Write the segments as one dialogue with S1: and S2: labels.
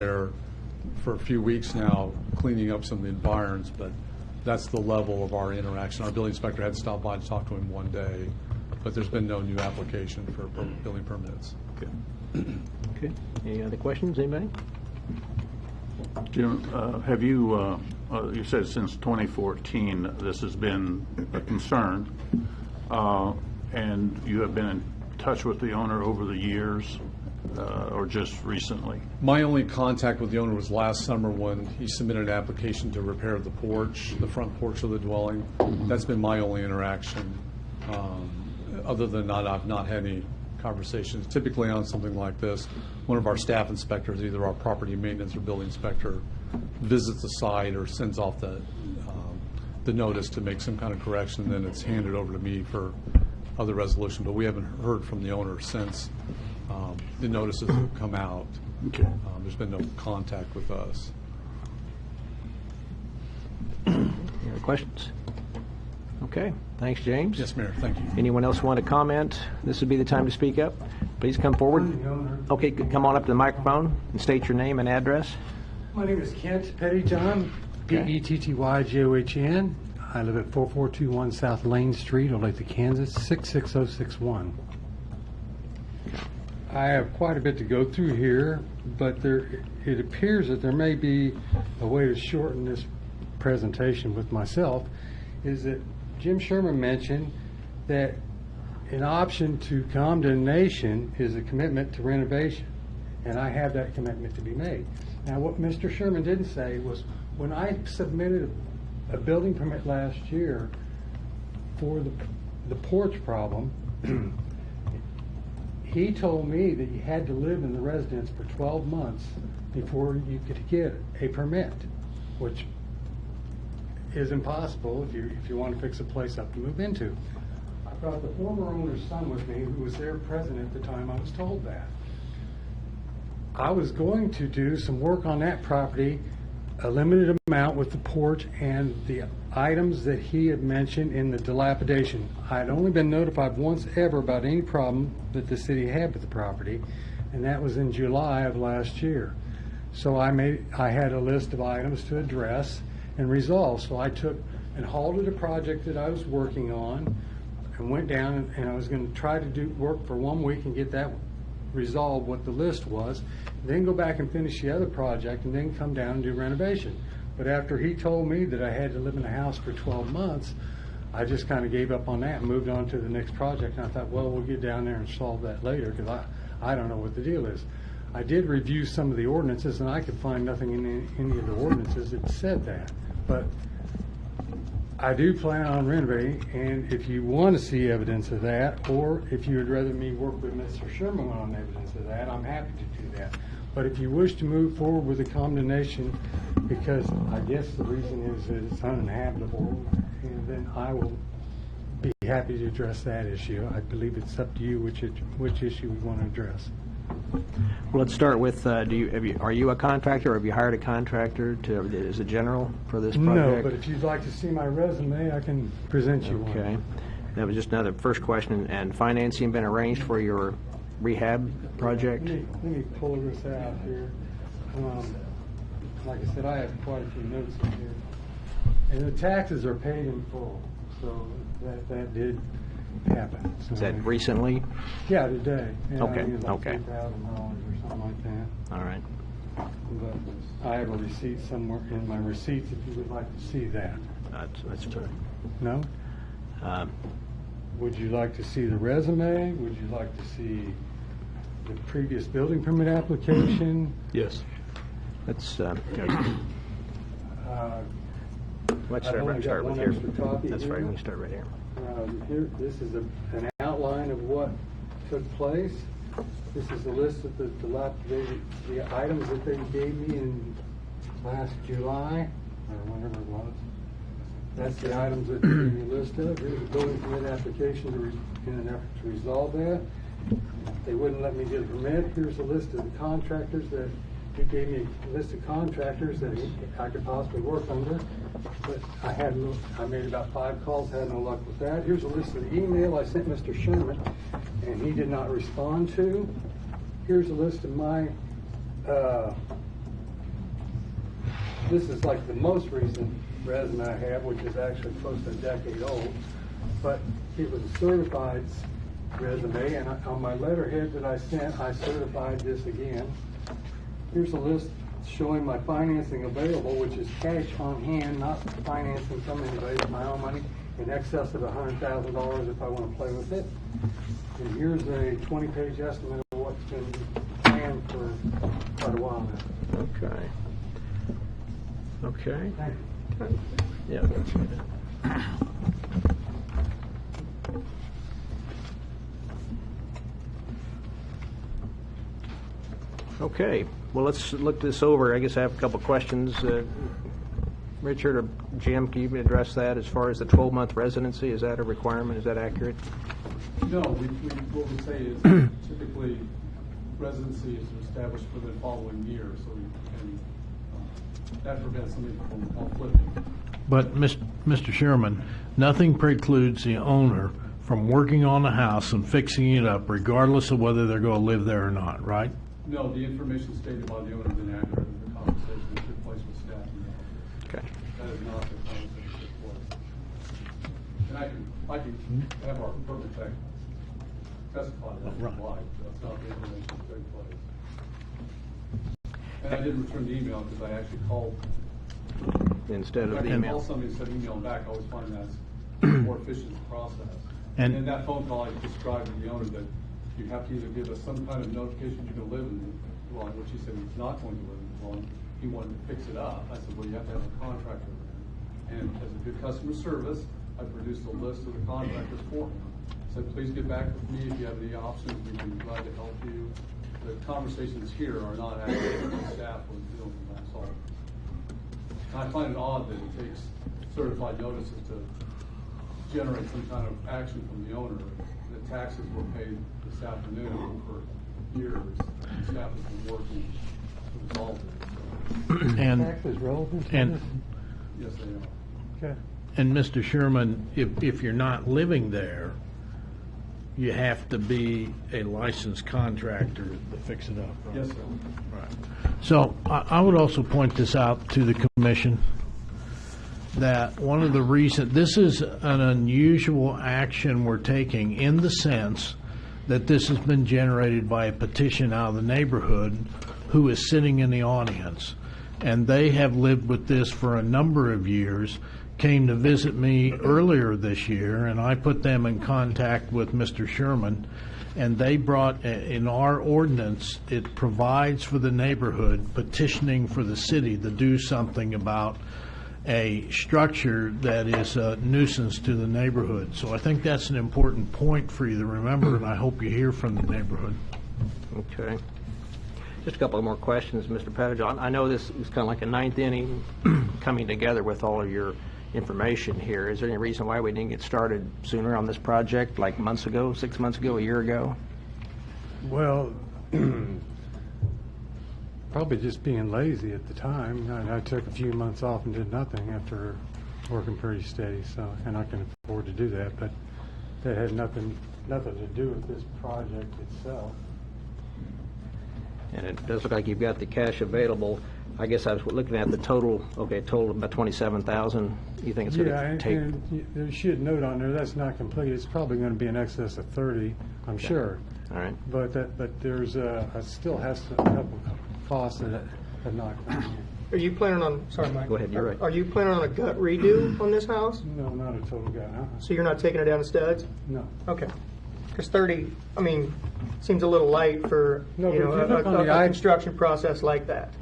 S1: there for a few weeks now, cleaning up some of the environs, but that's the level of our interaction. Our building inspector had stopped by to talk to him one day, but there's been no new application for building permits.
S2: Okay. Any other questions, anybody?
S3: Jim, have you, you said since 2014 this has been a concern, and you have been in touch with the owner over the years, or just recently?
S1: My only contact with the owner was last summer when he submitted an application to repair the porch, the front porch of the dwelling. That's been my only interaction. Other than that, I've not had any conversations. Typically on something like this, one of our staff inspectors, either our property maintenance or building inspector, visits the site or sends off the notice to make some kind of correction, and then it's handed over to me for other resolution. But we haven't heard from the owner since the notices have come out.
S3: Okay.
S1: There's been no contact with us.
S2: Any other questions? Okay. Thanks, James.
S1: Yes, Mayor. Thank you.
S2: Anyone else want to comment? This would be the time to speak up. Please come forward. Okay, come on up to the microphone and state your name and address.
S4: My name is Kent Pettyjohn, Pettyjohn. I live at 4421 South Lane Street, Olathe, Kansas, 66061. I have quite a bit to go through here, but it appears that there may be a way to shorten this presentation with myself, is that Jim Sherman mentioned that an option to condemnation is a commitment to renovation, and I have that commitment to be made. Now, what Mr. Sherman didn't say was when I submitted a building permit last year for the porch problem, he told me that you had to live in the residence for 12 months before you could get a permit, which is impossible if you want to fix a place up to move into. I brought the former owner's son with me, who was there present at the time I was told that. I was going to do some work on that property, a limited amount with the porch and the items that he had mentioned in the dilapidation. I had only been notified once ever about any problem that the city had with the property, and that was in July of last year. So I had a list of items to address and resolve. So I took and halted a project that I was working on and went down, and I was going to try to do work for 1 week and get that resolved, what the list was, then go back and finish the other project, and then come down and do renovation. But after he told me that I had to live in the house for 12 months, I just kind of gave up on that and moved on to the next project. And I thought, well, we'll get down there and solve that later, because I don't know what the deal is. I did review some of the ordinances, and I could find nothing in any of the ordinances that said that. But I do plan on renovating, and if you want to see evidence of that, or if you would rather me work with Mr. Sherman on evidence of that, I'm happy to do that. But if you wish to move forward with a condemnation, because I guess the reason is that it's uninhabitable, and then I will be happy to address that issue. I believe it's up to you which issue we want to address.
S2: Well, let's start with, are you a contractor, or have you hired a contractor as a general for this project?
S4: No, but if you'd like to see my resume, I can present you one.
S2: Okay. That was just another first question. And financing been arranged for your rehab project?
S4: Let me pull this out here. Like I said, I have quite a few notes in here. And the taxes are paid in full, so that did happen. So,
S2: Is that recently?
S4: yeah, today. Yeah,
S2: Okay,
S4: I think it's like
S2: okay.
S4: $3,000 or something like that.
S2: All right.
S4: But I have a receipt somewhere in my receipts if you would like to see that.
S2: That's good.
S4: No? Would you like to see the resume? Would you like to see the previous building permit application?
S3: Yes.
S2: Let's
S4: I've only got
S2: start with
S4: one
S2: here.
S4: extra copy
S2: That's
S4: here.
S2: right. We can start right here.
S4: Here, this is an outline of what took place. This is a list of the items that they gave me in last July, or whenever it was. That's the items that they gave me a list of. Here's a building permit application in an effort to resolve that. They wouldn't let me get a permit. Here's a list of the contractors that he gave me a list of contractors that I could possibly work under, but I made about 5 calls, had no luck with that. Here's a list of the email I sent Mr. Sherman, and he did not respond to. Here's a list of my this is like the most recent resume I have, which is actually close to a decade old. But it was a certified resume, and on my letterhead that I sent, I certified this again. Here's a list showing my financing available, which is cash on hand, not financing from anybody, it's my own money, in excess of $100,000 if I want to play with it. And here's a 20-page estimate of what's been planned for quite a while now.
S2: Okay. Okay.
S4: Thank you.
S2: Yeah, that's it. Okay, well, let's look this over. I guess I have a couple questions. Richard or Jim, can you address that as far as the 12-month residency? Is that a requirement? Is that accurate?
S1: No, what we say is typically residency is established for the following year, so we can, that prevents somebody from flipping.
S5: But, Mr. Sherman, nothing precludes the owner from working on the house and fixing it up regardless of whether they're going to live there or not, right?
S1: No, the information stated by the owner is inaccurate in the conversation that took place with staff.
S2: Okay.
S1: That is not the conversation that took place. And I can have our permit tech testify that if you'd like. That's not the information that took place. And I didn't return the email because I actually called.
S2: Instead
S1: If I
S2: of
S1: can
S2: email.
S1: call somebody and said email them back, I always find that's more efficient process.
S5: And-
S1: And in that phone call, I described to the owner that you have to either give us some kind of notification you're going to live in the dwelling, which he said he's not going to live in the dwelling. He wanted to fix it up. I said, well, you have to have a contractor there. And as a good customer service, I produced a list of the contractors for him. I said, please get back with me if you have any options. We can be glad to help you. The conversations here are not actually what staff was doing, that's all. And I find it odd that it takes certified notices to generate some kind of action from the owner. The taxes were paid this afternoon for years. Staff has been working to resolve it.
S5: And,
S4: Tax is relevant to
S5: and,
S4: this?
S1: Yes, they are.
S4: Okay.
S5: and Mr. Sherman, if you're not living there, you have to be a licensed contractor to fix it up. Right?
S1: Yes, sir.
S5: Right. So I would also point this out to the commission, that one of the reasons, this is an unusual action we're taking in the sense that this has been generated by a petition out of the neighborhood who is sitting in the audience. And they have lived with this for a number of years, came to visit me earlier this year, and I put them in contact with Mr. Sherman, and they brought, in our ordinance, it provides for the neighborhood petitioning for the city to do something about a structure that is a nuisance to the neighborhood. So I think that's an important point for you to remember, and I hope you hear from the neighborhood.
S2: Okay. Just a couple of more questions, Mr. Pettijohn. I know this is kind of like a ninth inning coming together with all of your information here. Is there any reason why we didn't get started sooner on this project, like months ago, 6 months ago, a year ago?
S4: Well, probably just being lazy at the time. I took a few months off and did nothing after working pretty steady, so, and I can afford to do that, but that had nothing to do with this project itself.
S2: And it does look like you've got the cash available. I guess I was looking at the total, okay, total of about $27,000. You think it's going
S4: Yeah,
S2: to
S4: and,
S2: take?
S4: and there should note on there, that's not complete. It's probably going to be in excess of 30, I'm sure.
S2: All right.
S4: But there's still has a couple costs that have not come in.
S6: Are you planning on, sorry, Mike.
S2: Go ahead, you're right.
S6: Are you planning on a gut redo on this house?
S4: No, not a total guy.
S6: So you're not taking it down to studs?
S4: No.
S6: Okay. Because 30, I mean, seems a little light for,
S4: No,
S6: you
S4: but
S6: know,
S4: if you look on
S6: a
S4: the eye-
S6: construction process like that.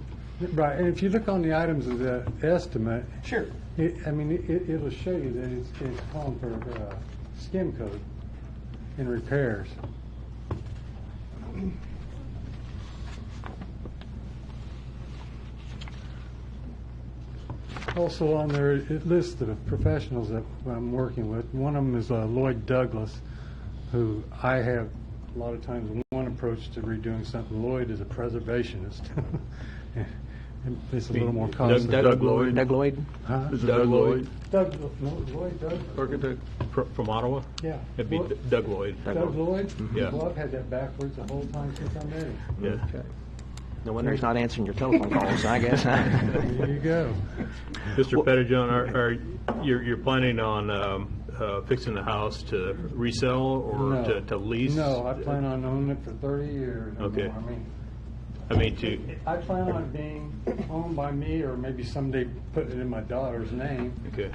S4: Right, and if you look on the items of the estimate,
S6: Sure.
S4: it'll show you that it's calling for skim coat in repairs. Also on there, it lists the professionals that I'm working with. One of them is Lloyd Douglas, who I have a lot of times one approach to redoing something. Lloyd is a preservationist. It's a little more costly.
S3: Doug Lloyd.
S2: Doug Lloyd?
S4: Huh?
S3: Is it Doug Lloyd?
S4: Lloyd Douglas.
S7: Architect from Ottawa?
S4: Yeah.
S7: It'd be Doug Lloyd.
S4: Doug Lloyd?
S7: Yeah.
S4: Well, I've had that backwards the whole time since I met him.
S7: Yeah.
S2: Okay. No wonder he's not answering your telephone calls, I guess.
S4: There you go.
S7: Mr. Pettijohn, you're planning on fixing the house to resell or
S4: No.
S7: to lease?
S4: No, I plan on owning it for 30 years. or
S7: Okay.
S4: more.
S7: I mean, to,
S4: I plan on it being owned by me, or maybe someday putting it in my daughter's name
S7: okay.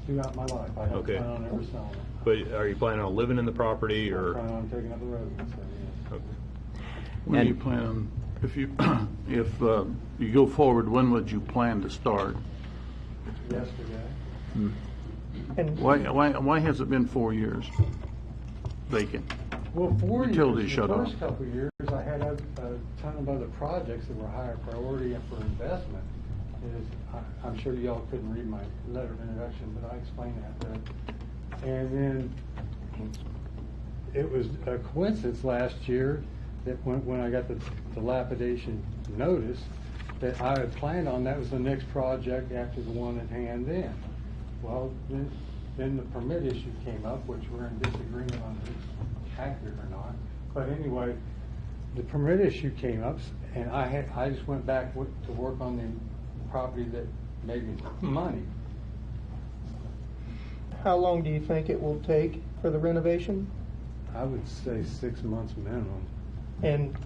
S4: throughout my life. I don't
S7: Okay.
S4: plan on ever selling it.
S7: But are you planning on living in the property
S4: I
S7: or?
S4: plan on taking up the residence. So, yes.
S7: Okay.
S3: When do you
S2: And-
S3: plan on, if you, if you go forward, when would you plan to start?
S4: Yesterday.
S6: And
S3: Why has it been 4 years vacant?
S4: Well, 4 years.
S3: Utilities
S4: The
S3: shut off.
S4: first couple of years, I had a ton of other projects that were higher priority for investment. I'm sure y'all couldn't read my letter of introduction, but I explained that there. And then it was a coincidence last year that when I got the dilapidation notice, that I had planned on, that was the next project after the one at hand then. Well, then the permit issue came up, which we're in disagreement on if it's accurate or not. But anyway, the permit issue came up, and I just went back to work on the property that made me money.
S6: how long do you think it will take for the renovation?
S4: I would say 6 months minimum.
S6: And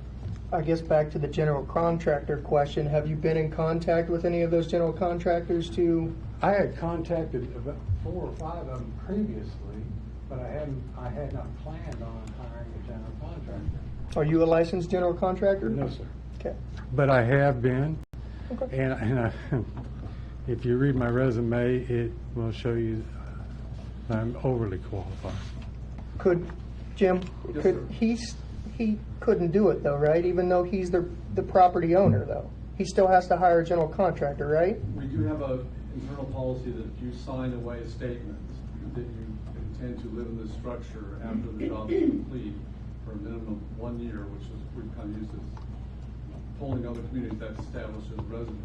S6: I guess back to the general contractor question, have you been in contact with any of those general contractors to?
S4: I had contacted about 4 or 5 of them previously, but I had not planned on hiring a general contractor.
S6: Are you a licensed general contractor?
S4: No, sir.
S6: Okay.
S4: But I have been,
S6: Okay.
S4: and if you read my resume, it will show you I'm overly qualified.
S6: Could, Jim,
S1: Yes,
S6: could,
S1: sir.
S6: he couldn't do it though, right? Even though he's the property owner though? He still has to hire a general contractor, right?
S1: We do have an internal policy that if you sign away a statement that you intend to live in this structure after the job is complete for a minimum of 1 year, which is, we've kind of used as polling other communities that establish as residency,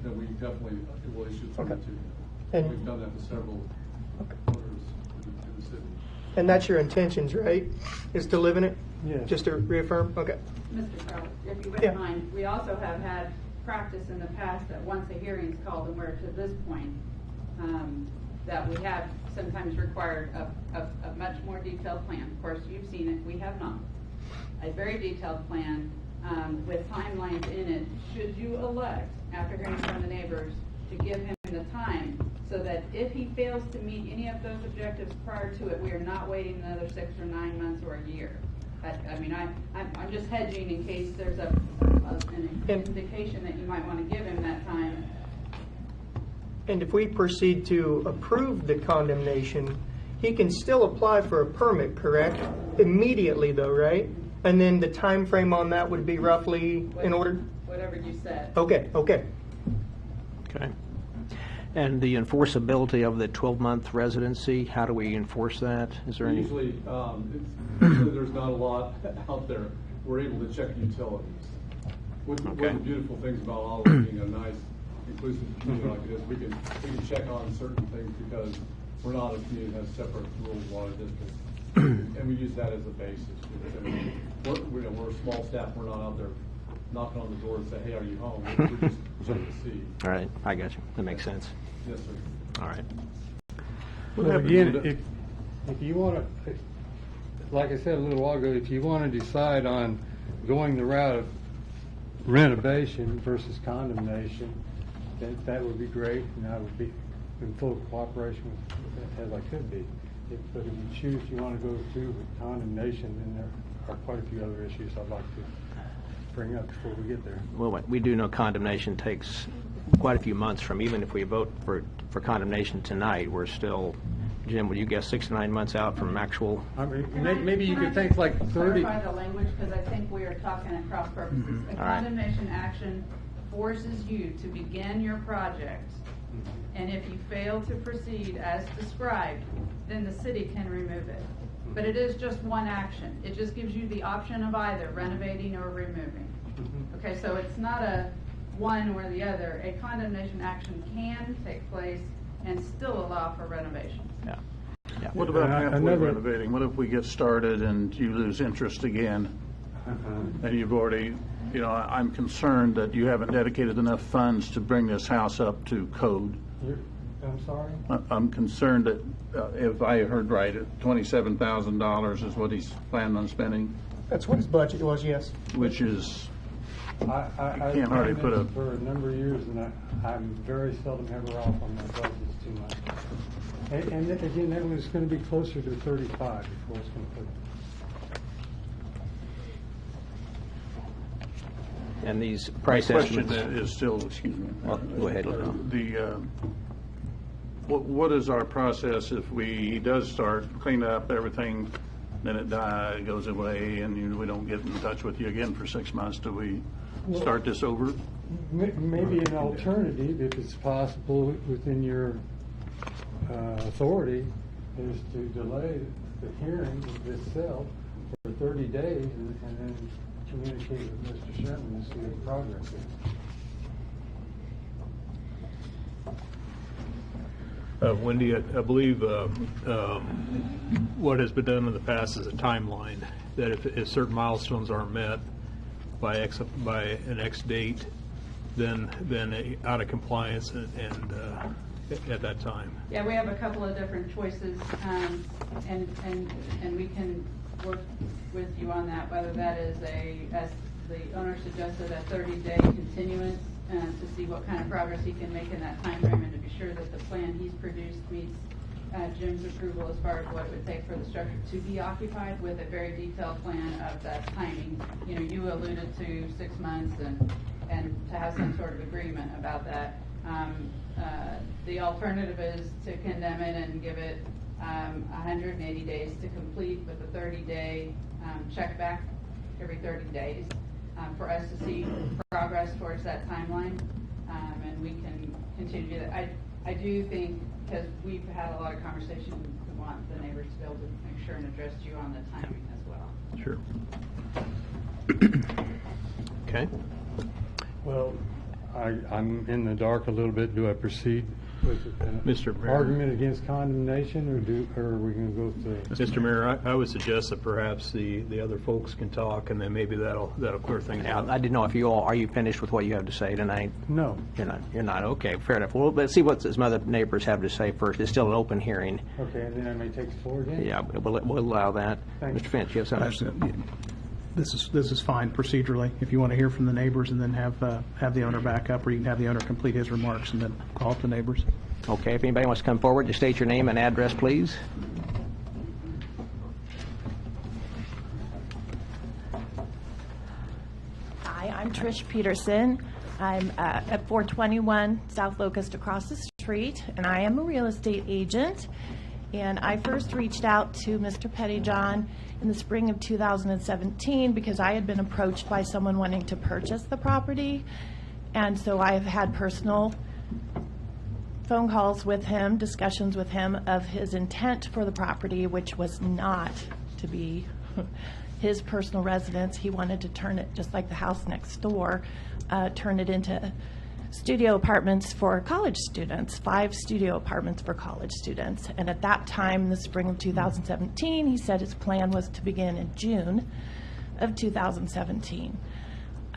S1: then we definitely will issue a permit
S6: Okay.
S1: to you.
S6: And-
S1: We've done that for several owners in the city.
S6: And that's your intentions, right? Is to live in it?
S4: Yes.
S6: Just to reaffirm? Okay.
S8: Mr. Crowell, if you
S6: Yeah.
S8: wouldn't mind, we also have had practice in the past that once a hearing's called, and we're to this point, that we have sometimes required a much more detailed plan. Of course, you've seen it, we have not. A very detailed plan with timelines in it, should you elect, after hearing from the neighbors, to give him the time, so that if he fails to meet any of those objectives prior to it, we are not waiting another 6 or 9 months or a year. I mean, I'm just hedging in case there's an indication that you might want to give him that time.
S6: And if we proceed to approve the condemnation, he can still apply for a permit, correct? Immediately though, right? And then the time frame on that would be roughly in order?
S8: Whatever you said.
S6: Okay.
S2: Okay. And the enforceability of the 12-month residency, how do we enforce that? Is there any?
S1: Usually, usually there's not a lot out there. We're able to check utilities. One of
S2: Okay.
S1: the beautiful things about Ottawa being a nice, inclusive community like it is, we can check on certain things because we're not a community that has separate rural water districts. And we use that as a basis. We're a small staff, we're not out there knocking on the door and say, hey, are you home? We're just checking to see.
S2: All right, I got you. That makes sense.
S1: Yes, sir.
S2: All right.
S4: Well, again, if you want to, like I said a little while ago, if you want to decide on going the route of renovation versus condemnation, that would be great, and I would be in full cooperation with, as I could be. But if you choose you want to go to with condemnation, then there are quite a few other issues I'd like to bring up before we get there.
S2: Well, we do know condemnation takes quite a few months from, even if we vote for condemnation tonight, we're still, Jim, would you guess 6 to 9 months out from actual?
S4: I mean,
S8: Can I-
S4: maybe you
S8: can I
S4: could think like
S8: just
S4: 30.
S8: Clarify the language, because I think we are talking at cross purposes. A
S2: All right.
S8: condemnation action forces you to begin your project, and if you fail to proceed as described, then the city can remove it. But it is just one action. It just gives you the option of either renovating or removing. Okay, so it's not a one or the other. A condemnation action can take place and still allow for renovations.
S2: Yeah. Yeah.
S3: What about halfway
S4: Another-
S3: renovating? What if we get started and you lose interest again? And you've already, I'm concerned that you haven't dedicated enough funds to bring this house up to code.
S4: I'm sorry?
S3: I'm concerned that, if I heard right, $27,000 is what he's planning on spending,
S6: That's what his budget was, yes.
S3: which is,
S4: I've
S3: can't hardly
S4: done
S3: put
S4: this
S3: a-
S4: for a number of years, and I'm very seldom ever off on my budgets too much. And again, that was going to be closer to 35 before it's going to put.
S2: And these price
S3: question
S2: estimates.
S3: is still, excuse me.
S2: Well, go ahead, Lou.
S3: What is our process if he does start clean up everything, then it goes away, and we don't get in touch with you again for 6 months? Do we start this over?
S4: Maybe an alternative, if it's possible within your authority, is to delay the hearing itself for 30 days and then communicate with Mr. Sherman and see what the progress is.
S7: Wendy, I believe what has been done in the past is a timeline, that if certain milestones aren't met by an X date, then out of compliance and at that time.
S8: Yeah, we have a couple of different choices, and we can work with you on that, whether that is as the owner suggested, a 30-day continuance to see what kind of progress he can make in that time frame, and to be sure that the plan he's produced meets Jim's approval as far as what it would take for the structure to be occupied, with a very detailed plan of that timing. You alluded to 6 months and to have some sort of agreement about that. The alternative is to condemn it and give it 180 days to complete, with a 30-day check back every 30 days for us to see progress towards that timeline, and we can continue to do that. I do think, because we've had a lot of conversation, we want the neighbors to be able to make sure and address you on the timing as well.
S7: Sure.
S2: Okay.
S4: Well, I'm in the dark a little bit. Do I proceed with an
S7: Mr. Mayor.
S4: argument against condemnation, or are we going to go through?
S7: Mr. Mayor, I would suggest that perhaps the other folks can talk, and then maybe that'll clear things
S2: Now,
S7: up.
S2: I didn't know if are you finished with what you have to say tonight?
S4: No.
S2: You're not, okay, fair enough. Well, let's see what some other neighbors have to say first. It's still an open hearing.
S4: Okay, and then I may take the floor again?
S2: Yeah, we'll allow that.
S4: Thank
S2: Mr.
S4: you.
S2: Finch, you have something?
S9: This is fine procedurally. If you want to hear from the neighbors and then have the owner back up, or you can have the owner complete his remarks and then call up the neighbors.
S2: Okay, if anybody wants to come forward, just state your name and address, please.
S10: Hi, I'm Trish Peterson. I'm at 421 South Locust across the street, and I am a real estate agent. And I first reached out to Mr. Pettyjohn in the spring of 2017 because I had been approached by someone wanting to purchase the property. And so I have had personal phone calls with him, discussions with him of his intent for the property, which was not to be his personal residence. He wanted to turn it, just like the house next door, turn it into studio apartments for college students, 5 studio apartments for college students. And at that time, in the spring of 2017, he said his plan was to begin in June of 2017.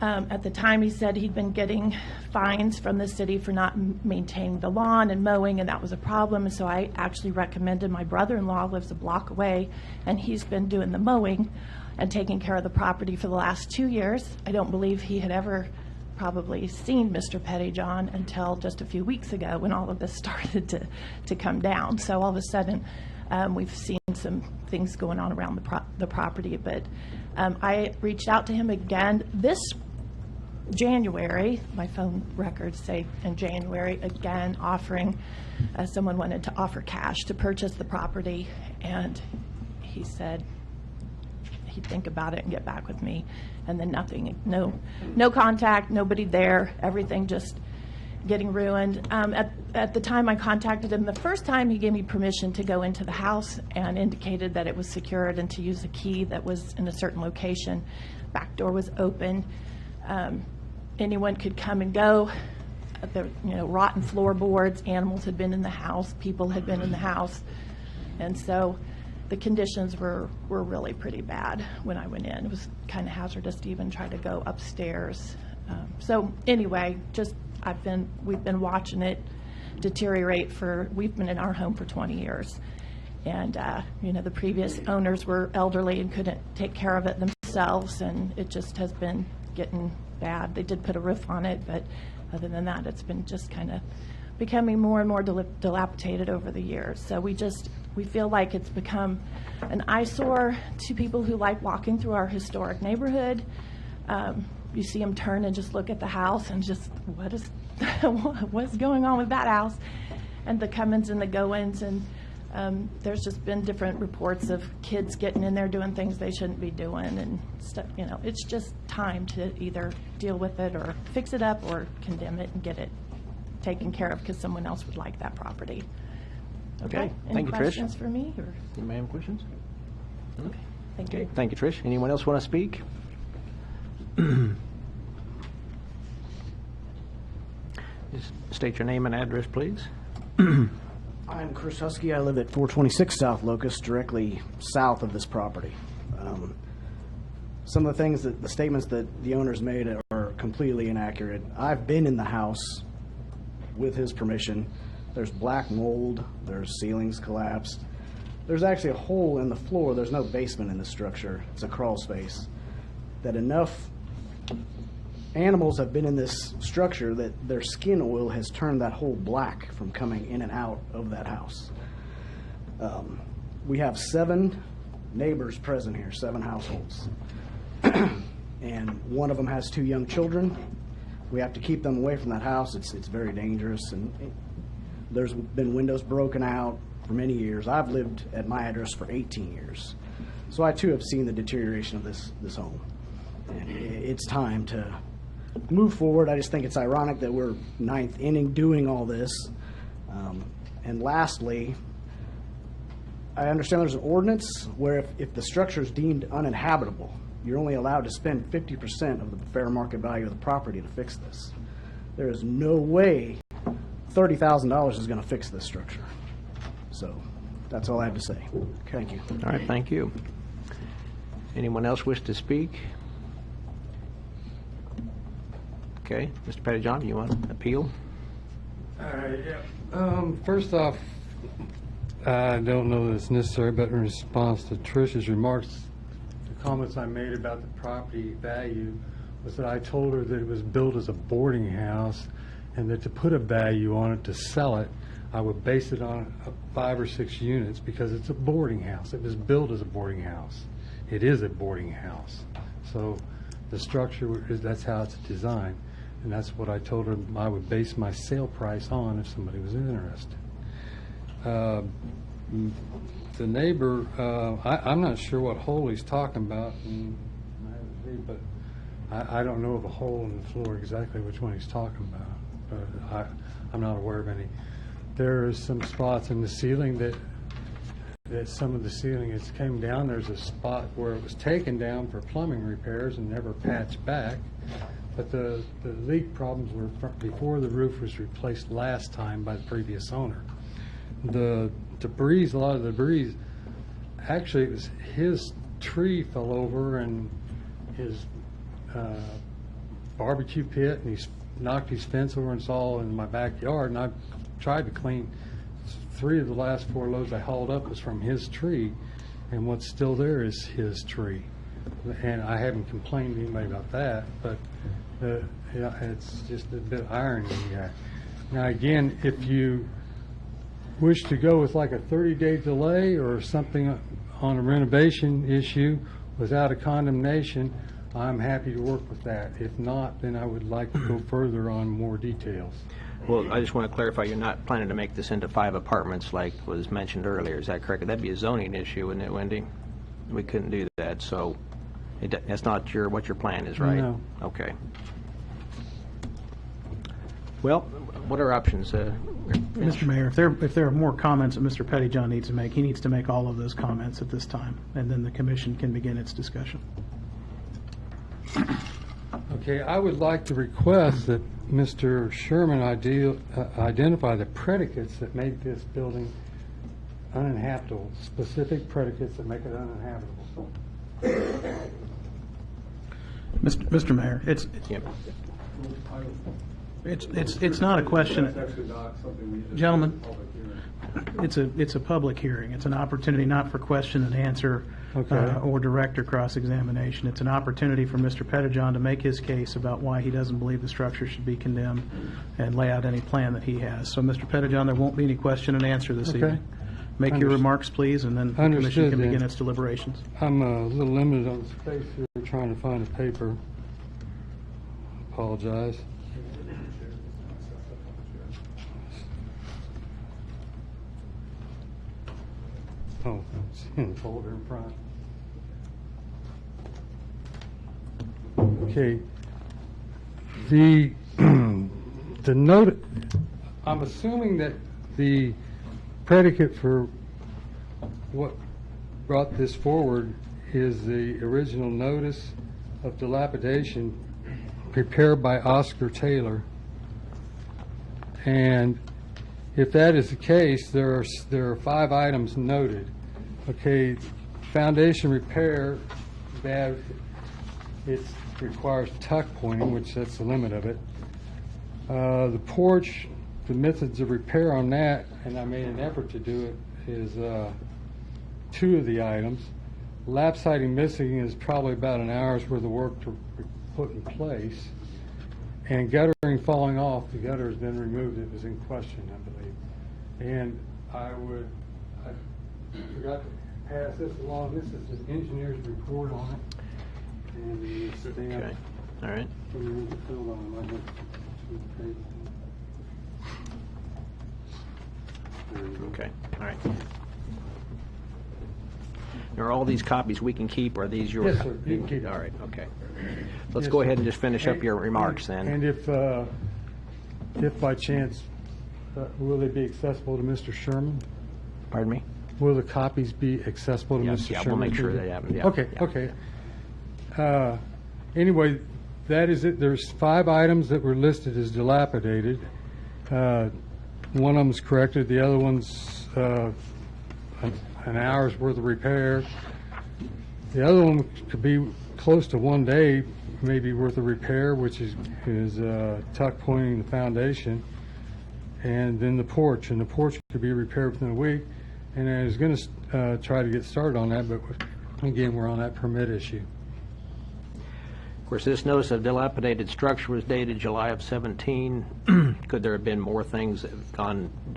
S10: At the time, he said he'd been getting fines from the city for not maintaining the lawn and mowing, and that was a problem. And so I actually recommended, my brother-in-law lives a block away, and he's been doing the mowing and taking care of the property for the last 2 years. I don't believe he had ever probably seen Mr. Pettyjohn until just a few weeks ago when all of this started to come down. So all of a sudden, we've seen some things going on around the property. But I reached out to him again this January. My phone records say in January, again offering, someone wanted to offer cash to purchase the property, and he said he'd think about it and get back with me. And then nothing, no contact, nobody there, everything just getting ruined. At the time I contacted him the first time, he gave me permission to go into the house and indicated that it was secured and to use a key that was in a certain location. Back door was open. Anyone could come and go. Rotten floorboards, animals had been in the house, people had been in the house. And so the conditions were really pretty bad when I went in. It was kind of hazardous to even try to go upstairs. So anyway, we've been watching it deteriorate we've been in our home for 20 years. And, the previous owners were elderly and couldn't take care of it themselves, and it just has been getting bad. They did put a roof on it, but other than that, it's been just kind of becoming more and more dilapidated over the years. So we feel like it's become an eyesore to people who like walking through our historic neighborhood. You see them turn and just look at the house and just, what's going on with that house? And the come-ins and the go-ins, and there's just been different reports of kids getting in there doing things they shouldn't be doing and stuff. It's just time to either deal with it or fix it up or condemn it and get it taken care of because someone else would like that property.
S2: Okay.
S10: Any
S2: Thank you, Trish.
S10: questions for me? Or?
S2: You may have questions?
S10: Okay. Thank
S2: Okay.
S10: you.
S2: Thank you, Trish. Anyone else want to speak? Just state your name and address, please.
S11: I'm Chris Husky. I live at 426 South Locust, directly south of this property. Some of the things the statements that the owners made are completely inaccurate. I've been in the house with his permission. There's black mold. There's ceilings collapsed. There's actually a hole in the floor. There's no basement in the structure. It's a crawl space. That enough animals have been in this structure that their skin oil has turned that hole black from coming in and out of that house. We have 7 neighbors present here, 7 households. And one of them has 2 young children. We have to keep them away from that house. It's very dangerous, and there's been windows broken out for many years. I've lived at my address for 18 years. So I too have seen the deterioration of this home. And it's time to move forward. I just think it's ironic that we're 9th inning doing all this. And lastly, I understand there's an ordinance where if the structure is deemed uninhabitable, you're only allowed to spend 50% of the fair market value of the property to fix this. There is no way $30,000 is going to fix this structure. So that's all I have to say. Thank you.
S2: All right, thank you. Anyone else wish to speak? Okay, Mr. Pettyjohn, you want to appeal?
S12: First off, I don't know that it's necessary, but in response to Trish's remarks, the comments I made about the property value was that I told her that it was built as a boarding house and that to put a value on it, to sell it, I would base it on 5 or 6 units because it's a boarding house. It was built as a boarding house. It is a boarding house. So the structure, that's how it's designed. And that's what I told her I would base my sale price on if somebody was interested. The neighbor, I'm not sure what hole he's talking about, but I don't know of a hole in the floor exactly which one he's talking about. But I'm not aware of any. There are some spots in the ceiling that some of the ceiling has came down. There's a spot where it was taken down for plumbing repairs and never patched back. But the leak problems were before the roof was replaced last time by the previous owner. The debris, a lot of the debris, actually it was his tree fell over and his barbecue pit, and he knocked his fence over, and it's all in my backyard. And I tried to clean 3 of the last 4 loads I hauled up was from his tree, and what's still there is his tree. And I haven't complained to anybody about that, but it's just a bit of irony here. Now again, if you wish to go with like a 30-day delay or something on a renovation issue without a condemnation, I'm happy to work with that. If not, then I would like to go further on more details.
S2: Well, I just want to clarify, you're not planning to make this into 5 apartments like was mentioned earlier. Is that correct? That'd be a zoning issue, wouldn't it, Wendy? We couldn't do that, so that's not what your plan is, right?
S12: No.
S2: Okay. Well, what are options?
S9: Mr. Mayor, if there are more comments that Mr. Pettyjohn needs to make, he needs to make all of those comments at this time, and then the commission can begin its discussion.
S12: Okay, I would like to request that Mr. Sherman identify the predicates that make this building uninhabitable, specific predicates that make it uninhabitable.
S9: Mr. Mayor, it's not a question.
S1: That's actually not something we just.
S9: Gentlemen.
S1: Public hearing.
S9: It's a public hearing. It's an opportunity not for question and answer or direct or cross-examination. It's an opportunity for Mr. Pettijohn to make his case about why he doesn't believe the structure should be condemned and lay out any plan that he has. So, Mr. Pettijohn, there won't be any question and answer this evening. Make your remarks, please, and then the commission
S12: Understood,
S9: can begin
S12: then.
S9: its deliberations.
S12: I'm a little limited on space here, trying to find a paper. Apologize. Oh, it's in the folder in front. Okay. The note, I'm assuming that the predicate for what brought this forward is the original notice of dilapidation prepared by Oscar Taylor. And if that is the case, there are 5 items noted. Okay, foundation repair, that it requires tuck pointing, which that's the limit of it. The porch, the methods of repair on that, and I made an effort to do it, is 2 of the items. Lap siding missing is probably about an hour's worth of work to put in place. And guttering falling off, the gutter has been removed, it was in question, I believe. And I forgot to pass this along, this is an engineer's report on it. And the stamp.
S2: Okay. All right.
S12: Filled on it, I went to the page. There you go.
S2: Okay, all right. Are all these copies we can keep, or are these yours?
S12: Yes, sir, you can keep them.
S2: All right, okay. Let's
S12: Yes,
S2: go
S12: sir.
S2: ahead and just finish up your remarks then.
S12: And if by chance, will they be accessible to Mr. Sherman?
S2: Pardon me?
S12: Will the copies be accessible to
S2: Yes,
S12: Mr.
S2: yeah,
S12: Sherman?
S2: we'll make sure they have them, yeah.
S12: Okay,
S2: Yeah.
S12: okay. Anyway, that is it. There's 5 items that were listed as dilapidated. One of them's corrected, the other one's an hour's worth of repair. The other one could be close to 1 day, maybe worth of repair, which is tuck pointing the foundation, and then the porch. And the porch could be repaired within a week. And I was going to try to get started on that, but again, we're on that permit issue.
S2: Of course, this notice of dilapidated structure was dated July of 17. Could there have been more things that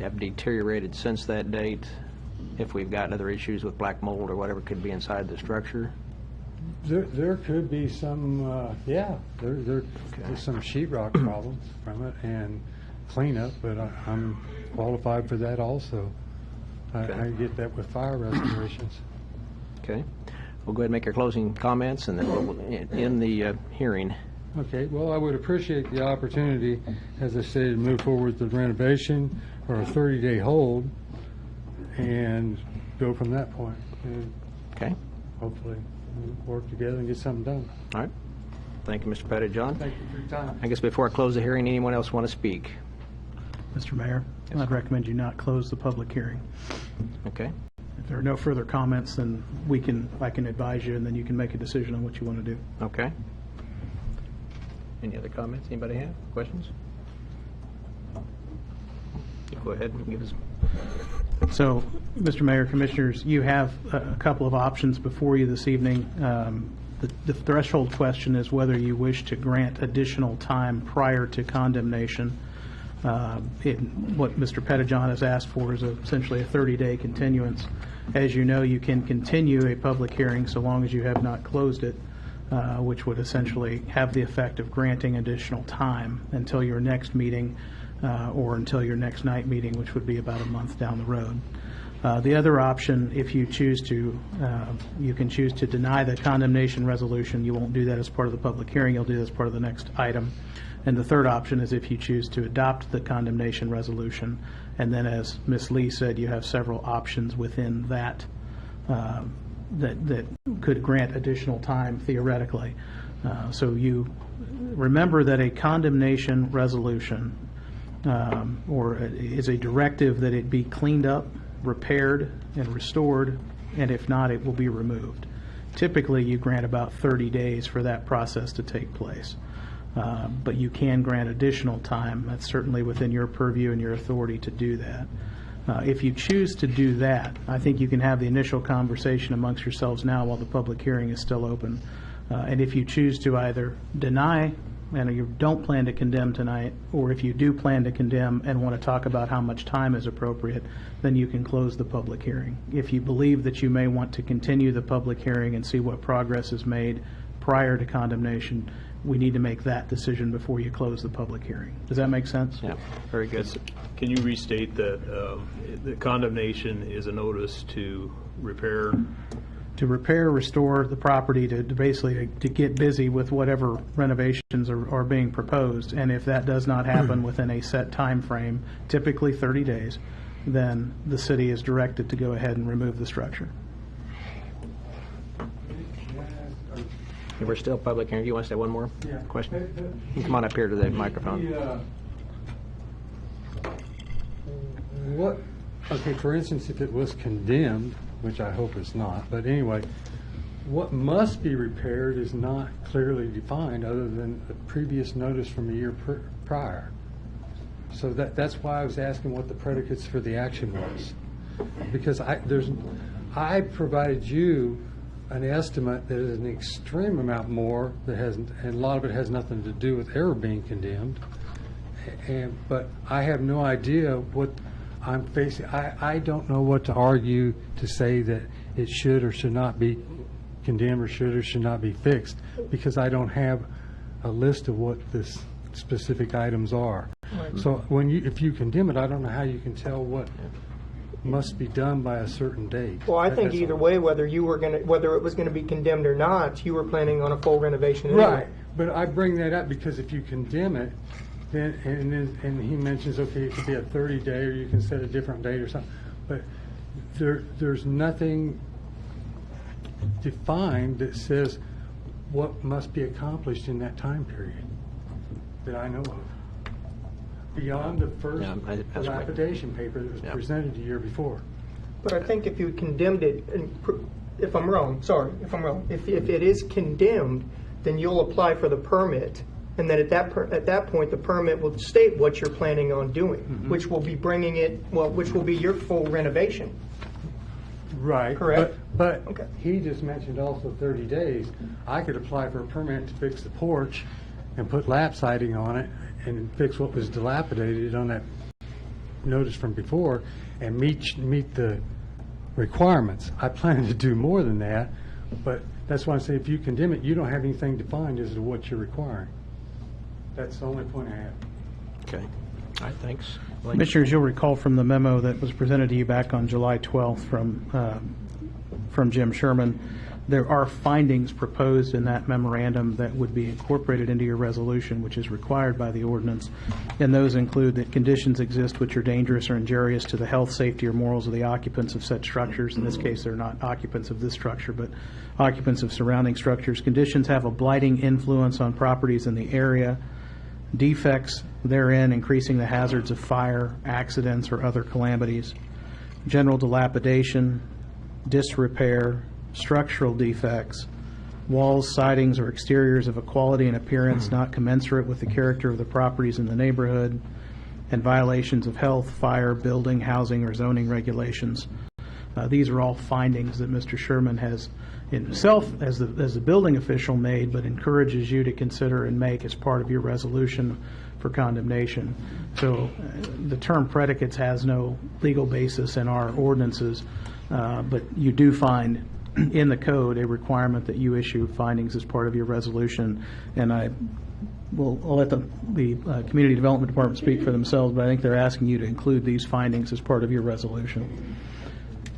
S2: have deteriorated since that date? If we've got other issues with black mold or whatever could be inside the structure?
S12: There could be some, there's some sheetrock problems from it and cleanup, but I'm qualified for that also. I get that with fire restorations.
S2: Okay. We'll go ahead and make our closing comments, and then we'll end the hearing.
S12: Okay, well, I would appreciate the opportunity, as I said, to move forward with the renovation or a 30-day hold and go from that point. And
S2: Okay.
S12: hopefully we'll work together and get something done.
S2: All right. Thank you, Mr. Pettijohn.
S12: Thank you for your time.
S2: I guess before I close the hearing, anyone else want to speak?
S9: Mr. Mayor, I'd recommend you not close the public hearing.
S2: Okay.
S9: If there are no further comments, then I can advise you, and then you can make a decision on what you want to do.
S2: Okay. Any other comments? Anybody have questions? Go ahead and give us.
S9: So, Mr. Mayor, Commissioners, you have a couple of options before you this evening. The threshold question is whether you wish to grant additional time prior to condemnation. What Mr. Pettijohn has asked for is essentially a 30-day continuance. As you know, you can continue a public hearing so long as you have not closed it, which would essentially have the effect of granting additional time until your next meeting or until your next night meeting, which would be about a month down the road. The other option, if you choose to, you can choose to deny the condemnation resolution. You won't do that as part of the public hearing. You'll do that as part of the next item. And the third option is if you choose to adopt the condemnation resolution. And then, as Ms. Lee said, you have several options within that that could grant additional time theoretically. So you remember that a condemnation resolution or is a directive that it be cleaned up repaired and restored, and if not, it will be removed. Typically, you grant about 30 days for that process to take place. But you can grant additional time. That's certainly within your purview and your authority to do that. If you choose to do that, I think you can have the initial conversation amongst yourselves now while the public hearing is still open. And if you choose to either deny and you don't plan to condemn tonight, or if you do plan to condemn and want to talk about how much time is appropriate, then you can close the public hearing. If you believe that you may want to continue the public hearing and see what progress is made prior to condemnation, we need to make that decision before you close the public hearing. Does that make sense?
S2: Yeah, very good.
S7: Can you restate that the condemnation is a notice to repair?
S9: To repair, restore the property, to basically to get busy with whatever renovations are being proposed. And if that does not happen within a set time frame, typically 30 days, then the city is directed to go ahead and remove the structure.
S2: We're still public hearing. Do you want to say one more question? You can come on up here to the microphone.
S12: Okay, for instance, if it was condemned, which I hope it's not, but anyway, what must be repaired is not clearly defined other than a previous notice from a year prior. So that's why I was asking what the predicates for the action was. Because I provided you an estimate that is an extreme amount more that and a lot of it has nothing to do with ever being condemned. But I have no idea what I'm facing. I don't know what to argue to say that it should or should not be condemned or should not be fixed, because I don't have a list of what the specific items are. So if you condemn it, I don't know how you can tell what must be done by a certain date.
S6: Well, I think either way, whether it was going to be condemned or not, you were planning on a full renovation anyway.
S12: Right, but I bring that up because if you condemn it, then and he mentions, okay, it could be a 30-day or you can set a different date or something, but there's nothing defined that says what must be accomplished in that time period that I know of, beyond the first dilapidation paper that was presented the year before.
S6: But I think if you condemned it, and if I'm wrong, if it is condemned, then you'll apply for the permit, and then at that point the permit will state what you're planning on doing, which will be which will be your full renovation.
S12: Right.
S6: Correct?
S12: But
S6: Okay.
S12: he just mentioned also 30 days. I could apply for a permit to fix the porch and put lap siding on it and fix what was dilapidated on that notice from before and meet the requirements. I plan to do more than that, but that's why I say if you condemn it, you don't have anything defined as to what you're requiring. That's the only point I have.
S2: Okay. All right, thanks.
S9: Commissioners, you'll recall from the memo that was presented to you back on July 12th from Jim Sherman, there are findings proposed in that memorandum that would be incorporated into your resolution, which is required by the ordinance. And those include that conditions exist which are dangerous or injurious to the health, safety, or morals of the occupants of such structures. In this case, they're not occupants of this structure, but occupants of surrounding structures. Conditions have a blighting influence on properties in the area. Defects therein increasing the hazards of fire, accidents, or other calamities. General dilapidation, disrepair, structural defects, walls, sidings, or exteriors of a quality and appearance not commensurate with the character of the properties in the neighborhood, and violations of health, fire, building, housing, or zoning regulations. These are all findings that Mr. Sherman has himself, as the building official, made, but encourages you to consider and make as part of your resolution for condemnation. So the term predicates has no legal basis in our ordinances, but you do find in the code a requirement that you issue findings as part of your resolution. And I'll let the Community Development Department speak for themselves, but I think they're asking you to include these findings as part of your resolution.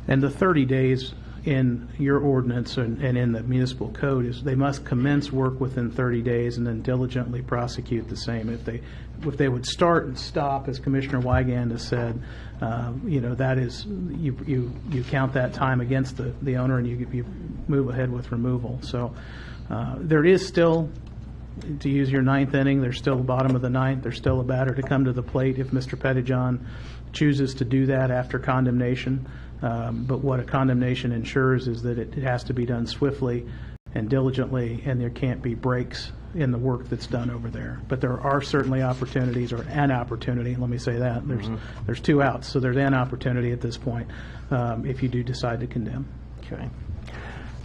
S9: And the 30 days in your ordinance and in the municipal code is they must commence work within 30 days and then diligently prosecute the same. If they would start and stop, as Commissioner Wygand has said, that is, you count that time against the owner and you move ahead with removal. So there is still to use your ninth inning, there's still the bottom of the ninth, there's still a batter to come to the plate if Mr. Pettijohn chooses to do that after condemnation. But what a condemnation ensures is that it has to be done swiftly and diligently, and there can't be breaks in the work that's done over there. But there are certainly opportunities, or an opportunity, let me say that. There's two outs, so there's an opportunity at this point if you do decide to condemn.
S2: Okay.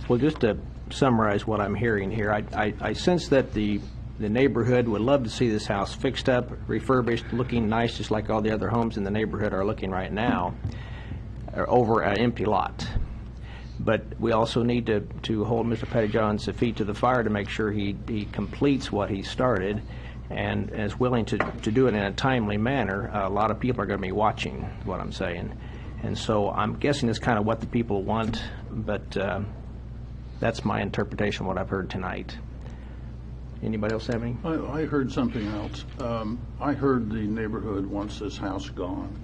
S2: Well, just to summarize what I'm hearing here, I sense that the neighborhood would love to see this house fixed up, refurbished, looking nice, just like all the other homes in the neighborhood are looking right now, over an empty lot. But we also need to hold Mr. Pettijohn's feet to the fire to make sure he completes what he started and is willing to do it in a timely manner. A lot of people are going to be watching what I'm saying. And so I'm guessing that's kind of what the people want, but that's my interpretation of what I've heard tonight. Anybody else have any?
S3: I heard something else. I heard the neighborhood wants this house gone,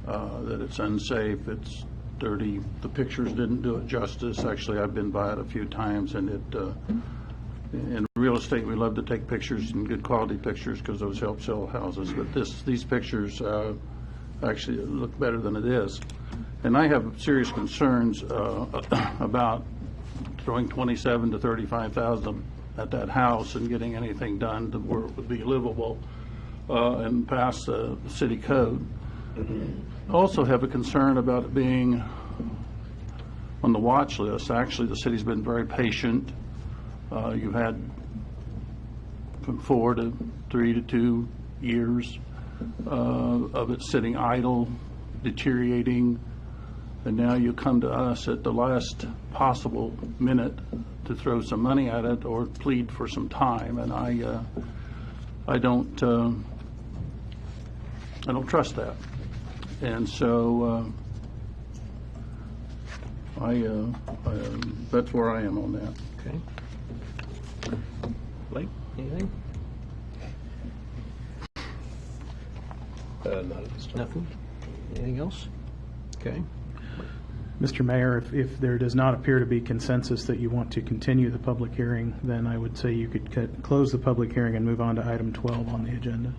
S3: that it's unsafe, it's dirty. The pictures didn't do it justice. Actually, I've been by it a few times, and in real estate, we love to take pictures and good quality pictures because those help sell houses. But these pictures actually look better than it is. And I have serious concerns about throwing $27,000 to $35,000 at that house and getting anything done to where it would be livable and pass the city code. I also have a concern about it being on the watch list. Actually, the city's been very patient. You've had from 4 to 3 to 2 years of it sitting idle, deteriorating, and now you come to us at the last possible minute to throw some money at it or plead for some time, and I don't trust that. And so that's where I am on that.
S2: Okay. Blake, anything?
S7: Not at this time.
S2: Nothing? Anything else? Okay.
S9: Mr. Mayor, if there does not appear to be consensus that you want to continue the public hearing, then I would say you could close the public hearing and move on to item 12 on the agenda.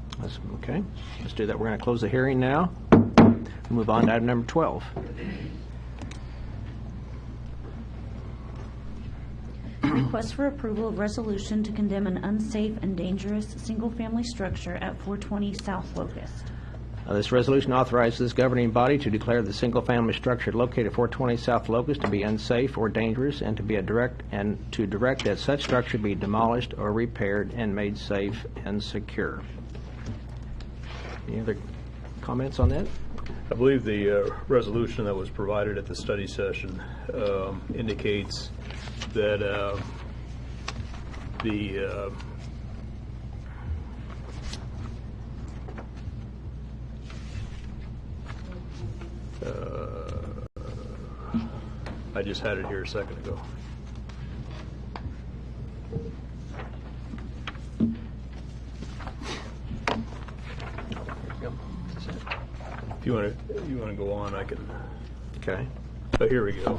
S2: Okay. Let's do that. We're going to close the hearing now. Move on to item number 12.
S13: Request for approval of resolution to condemn an unsafe and dangerous single-family structure at 420 South Locust.
S2: This resolution authorizes this governing body to declare the single-family structure located at 420 South Locust to be unsafe or dangerous, and to direct that such structure be demolished or repaired and made safe and secure. Any other comments on that?
S7: I believe the resolution that was provided at the study session indicates that I just had it here a second ago. If you want to go on, I can.
S2: Okay.
S7: Oh, here we go.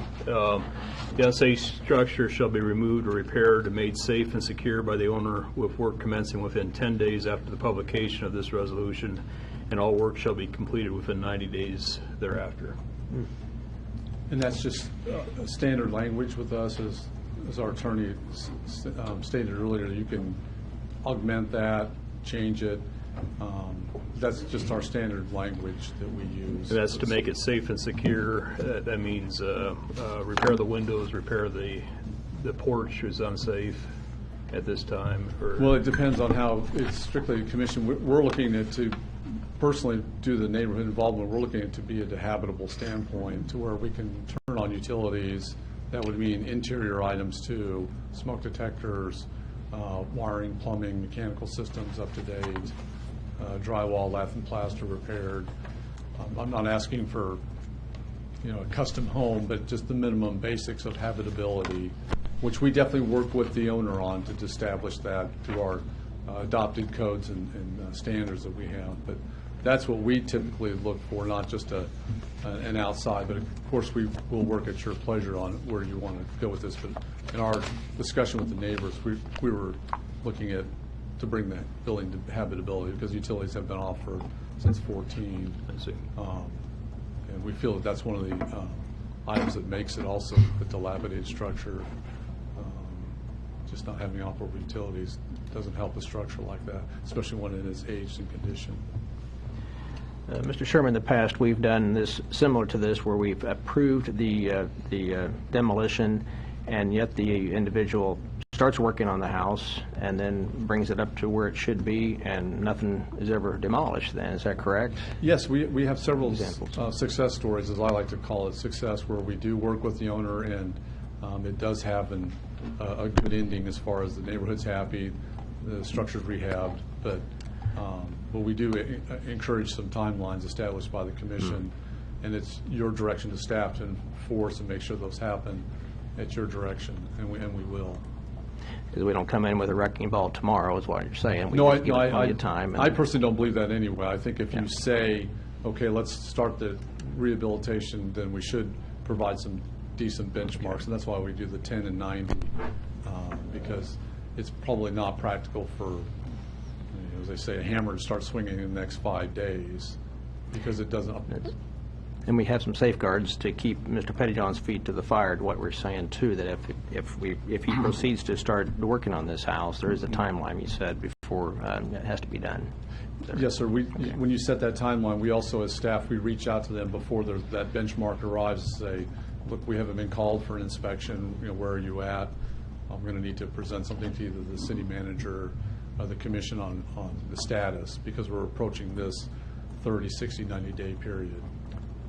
S7: The unsafe structure shall be removed or repaired and made safe and secure by the owner with work commencing within 10 days after the publication of this resolution, and all work shall be completed within 90 days thereafter.
S1: And that's just standard language with us, as our attorney stated earlier. You can augment that, change it. That's just our standard language that we use.
S7: And that's to make it safe and secure. That means repair the windows, repair the porch is unsafe at this time.
S1: Well, it depends on how it's strictly commission. We're looking at to personally do the neighborhood involvement. We're looking at to be at a habitable standpoint to where we can turn on utilities. That would mean interior items too, smoke detectors, wiring, plumbing, mechanical systems up to date. Drywall, lath and plaster repaired. I'm not asking for, a custom home, but just the minimum basics of habitability, which we definitely work with the owner on to establish that through our adopted codes and standards that we have. But that's what we typically look for, not just an outside. But of course, we will work at your pleasure on where you want to go with this. But in our discussion with the neighbors, we were looking at, to bring that building to habitability, because utilities have been offered since 14.
S2: I see.
S1: And we feel that that's one of the items that makes it also a dilapidated structure. Just not having operable utilities doesn't help a structure like that, especially when it is aged in condition.
S2: Mr. Sherman, in the past, we've done this, similar to this, where we've approved the demolition, and yet the individual starts working on the house and then brings it up to where it should be, and nothing is ever demolished then. Is that correct?
S1: Yes, we have several
S2: Examples.
S1: success stories, as I like to call it, success, where we do work with the owner, and it does have a good ending as far as the neighborhood's happy, the structure's rehabbed, but we do encourage some timelines established by the commission, and it's your direction to staff to enforce and make sure those happen at your direction, and we will.
S2: Because we don't come in with a wrecking ball tomorrow, is what you're saying. We
S1: No,
S2: just give it plenty of time.
S1: I personally don't believe that anyway. I think if you say, okay, let's start the rehabilitation, then we should provide some decent benchmarks, and that's why we do the 10 and 90, because it's probably not practical for, as they say, a hammer to start swinging in the next 5 days, because it doesn't.
S2: And we have some safeguards to keep Mr. Pettyjohn's feet to the fire, to what we're saying too, that if he proceeds to start working on this house, there is a timeline, you said, before it has to be done.
S1: Yes, sir. When you set that timeline, we also, as staff, we reach out to them before that benchmark arrives and say, look, we haven't been called for an inspection, where are you at? We're going to need to present something to either the city manager or the commission on the status, because we're approaching this 30, 60, 90-day period.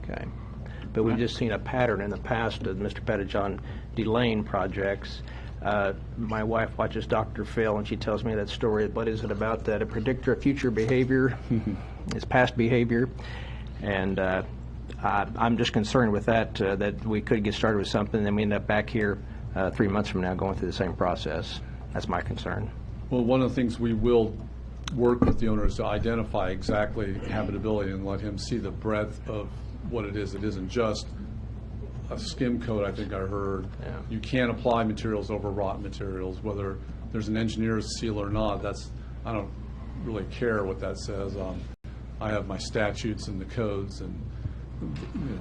S2: Okay. But we've just seen a pattern in the past of Mr. Pettyjohn delaying projects. My wife watches Dr. Phil, and she tells me that story. What is it about that? A predictor of future behavior is past behavior. And I'm just concerned with that, that we could get started with something, and then we end up back here 3 months from now going through the same process. That's my concern.
S1: Well, one of the things we will work with the owner is to identify exactly habitability and let him see the breadth of what it is. It isn't just a skim coat, I think I heard.
S2: Yeah.
S1: You can't apply materials over rot materials, whether there's an engineer's seal or not. I don't really care what that says. I have my statutes and the codes and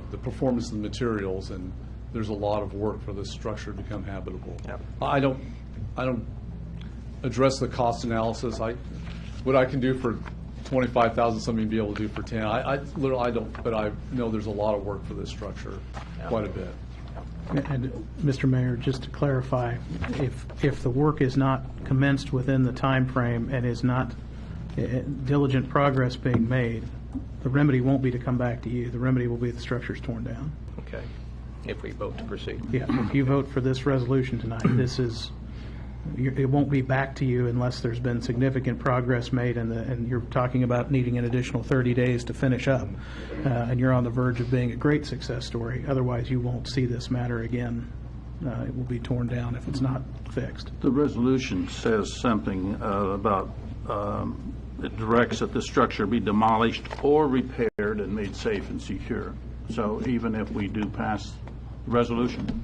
S1: the performance of the materials, and there's a lot of work for this structure to become habitable.
S2: Yep.
S1: I don't address the cost analysis. What I can do for 25,000, somebody be able to do for 10. I don't, but I know there's a lot of work for this structure, quite a bit.
S9: And, Mr. Mayor, just to clarify, if the work is not commenced within the time frame and is not diligent progress being made, the remedy won't be to come back to you. The remedy will be the structure's torn down.
S2: Okay. If we vote to proceed.
S9: Yeah, if you vote for this resolution tonight, it won't be back to you unless there's been significant progress made, and you're talking about needing an additional 30 days to finish up, and you're on the verge of being a great success story. Otherwise, you won't see this matter again. It will be torn down if it's not fixed.
S3: The resolution says something about, it directs that the structure be demolished or repaired and made safe and secure. So even if we do pass the resolution,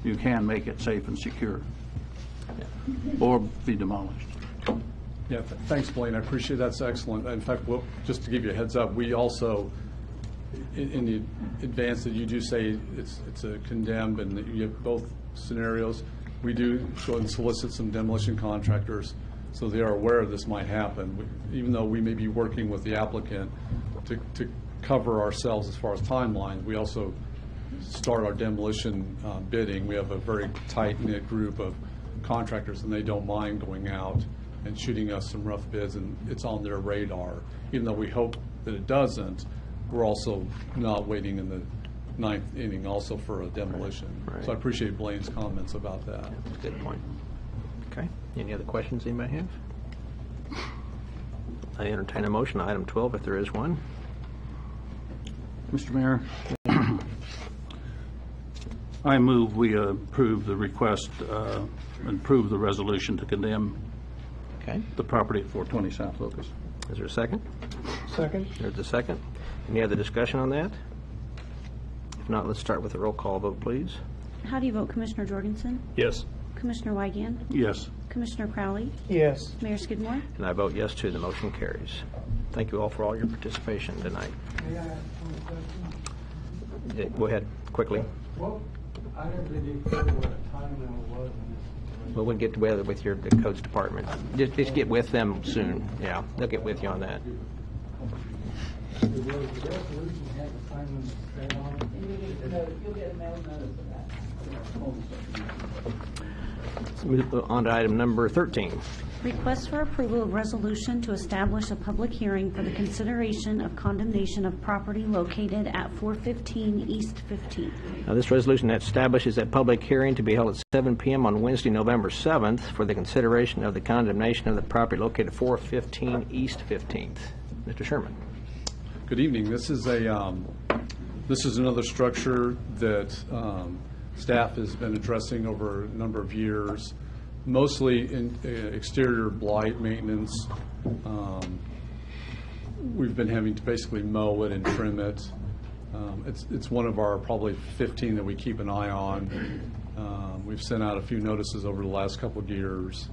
S3: you can make it safe and secure or be demolished.
S1: Yeah, thanks, Blaine. I appreciate that's excellent. In fact, just to give you a heads up, we also, in the advance that you do say it's a condemned and that you have both scenarios, we do go and solicit some demolition contractors so they are aware this might happen. Even though we may be working with the applicant to cover ourselves as far as timelines, we also start our demolition bidding. We have a very tight-knit group of contractors, and they don't mind going out and shooting us some rough bids, and it's on their radar. Even though we hope that it doesn't, we're also not waiting in the ninth inning also for a demolition.
S2: Right.
S1: So I appreciate Blaine's comments about that.
S2: That's a good point. Okay. Any other questions anybody have? I entertain a motion on item 12 if there is one.
S3: Mr. Mayor, I move we approve the request and approve the resolution to condemn
S2: Okay.
S3: the property at 420 South Locust.
S2: Is there a second?
S6: Second?
S2: There's a second. Any other discussion on that? If not, let's start with a roll call vote, please.
S13: How do you vote, Commissioner Jorgensen?
S7: Yes.
S13: Commissioner Wygand?
S3: Yes.
S13: Commissioner Crowley,
S6: Yes.
S13: Mayor Skidmore.
S2: And I vote yes, too. The motion carries. Thank you all for all your participation tonight.
S4: May I ask one question?
S2: Yeah, go ahead, quickly.
S4: Well, I never did what a time limit was in this.
S2: Well, we'll get together with the codes department. Just get with them soon. Yeah, they'll get with you on that.
S4: The resolution has a time limit set on it.
S8: You'll get a mail notice of that.
S2: Let's move on to item number 13.
S13: Request for approval of resolution to establish a public hearing for the consideration of condemnation of property located at 415 East 15th.
S2: Now, this resolution establishes a public hearing to be held at 7 p.m. on Wednesday, November 7th for the consideration of the condemnation of the property located at 415 East 15th. Mr. Sherman.
S1: Good evening. This is another structure that staff has been addressing over a number of years, mostly in exterior blight maintenance. We've been having to basically mow it and trim it. It's one of our probably 15 that we keep an eye on. We've sent out a few notices over the last couple of years.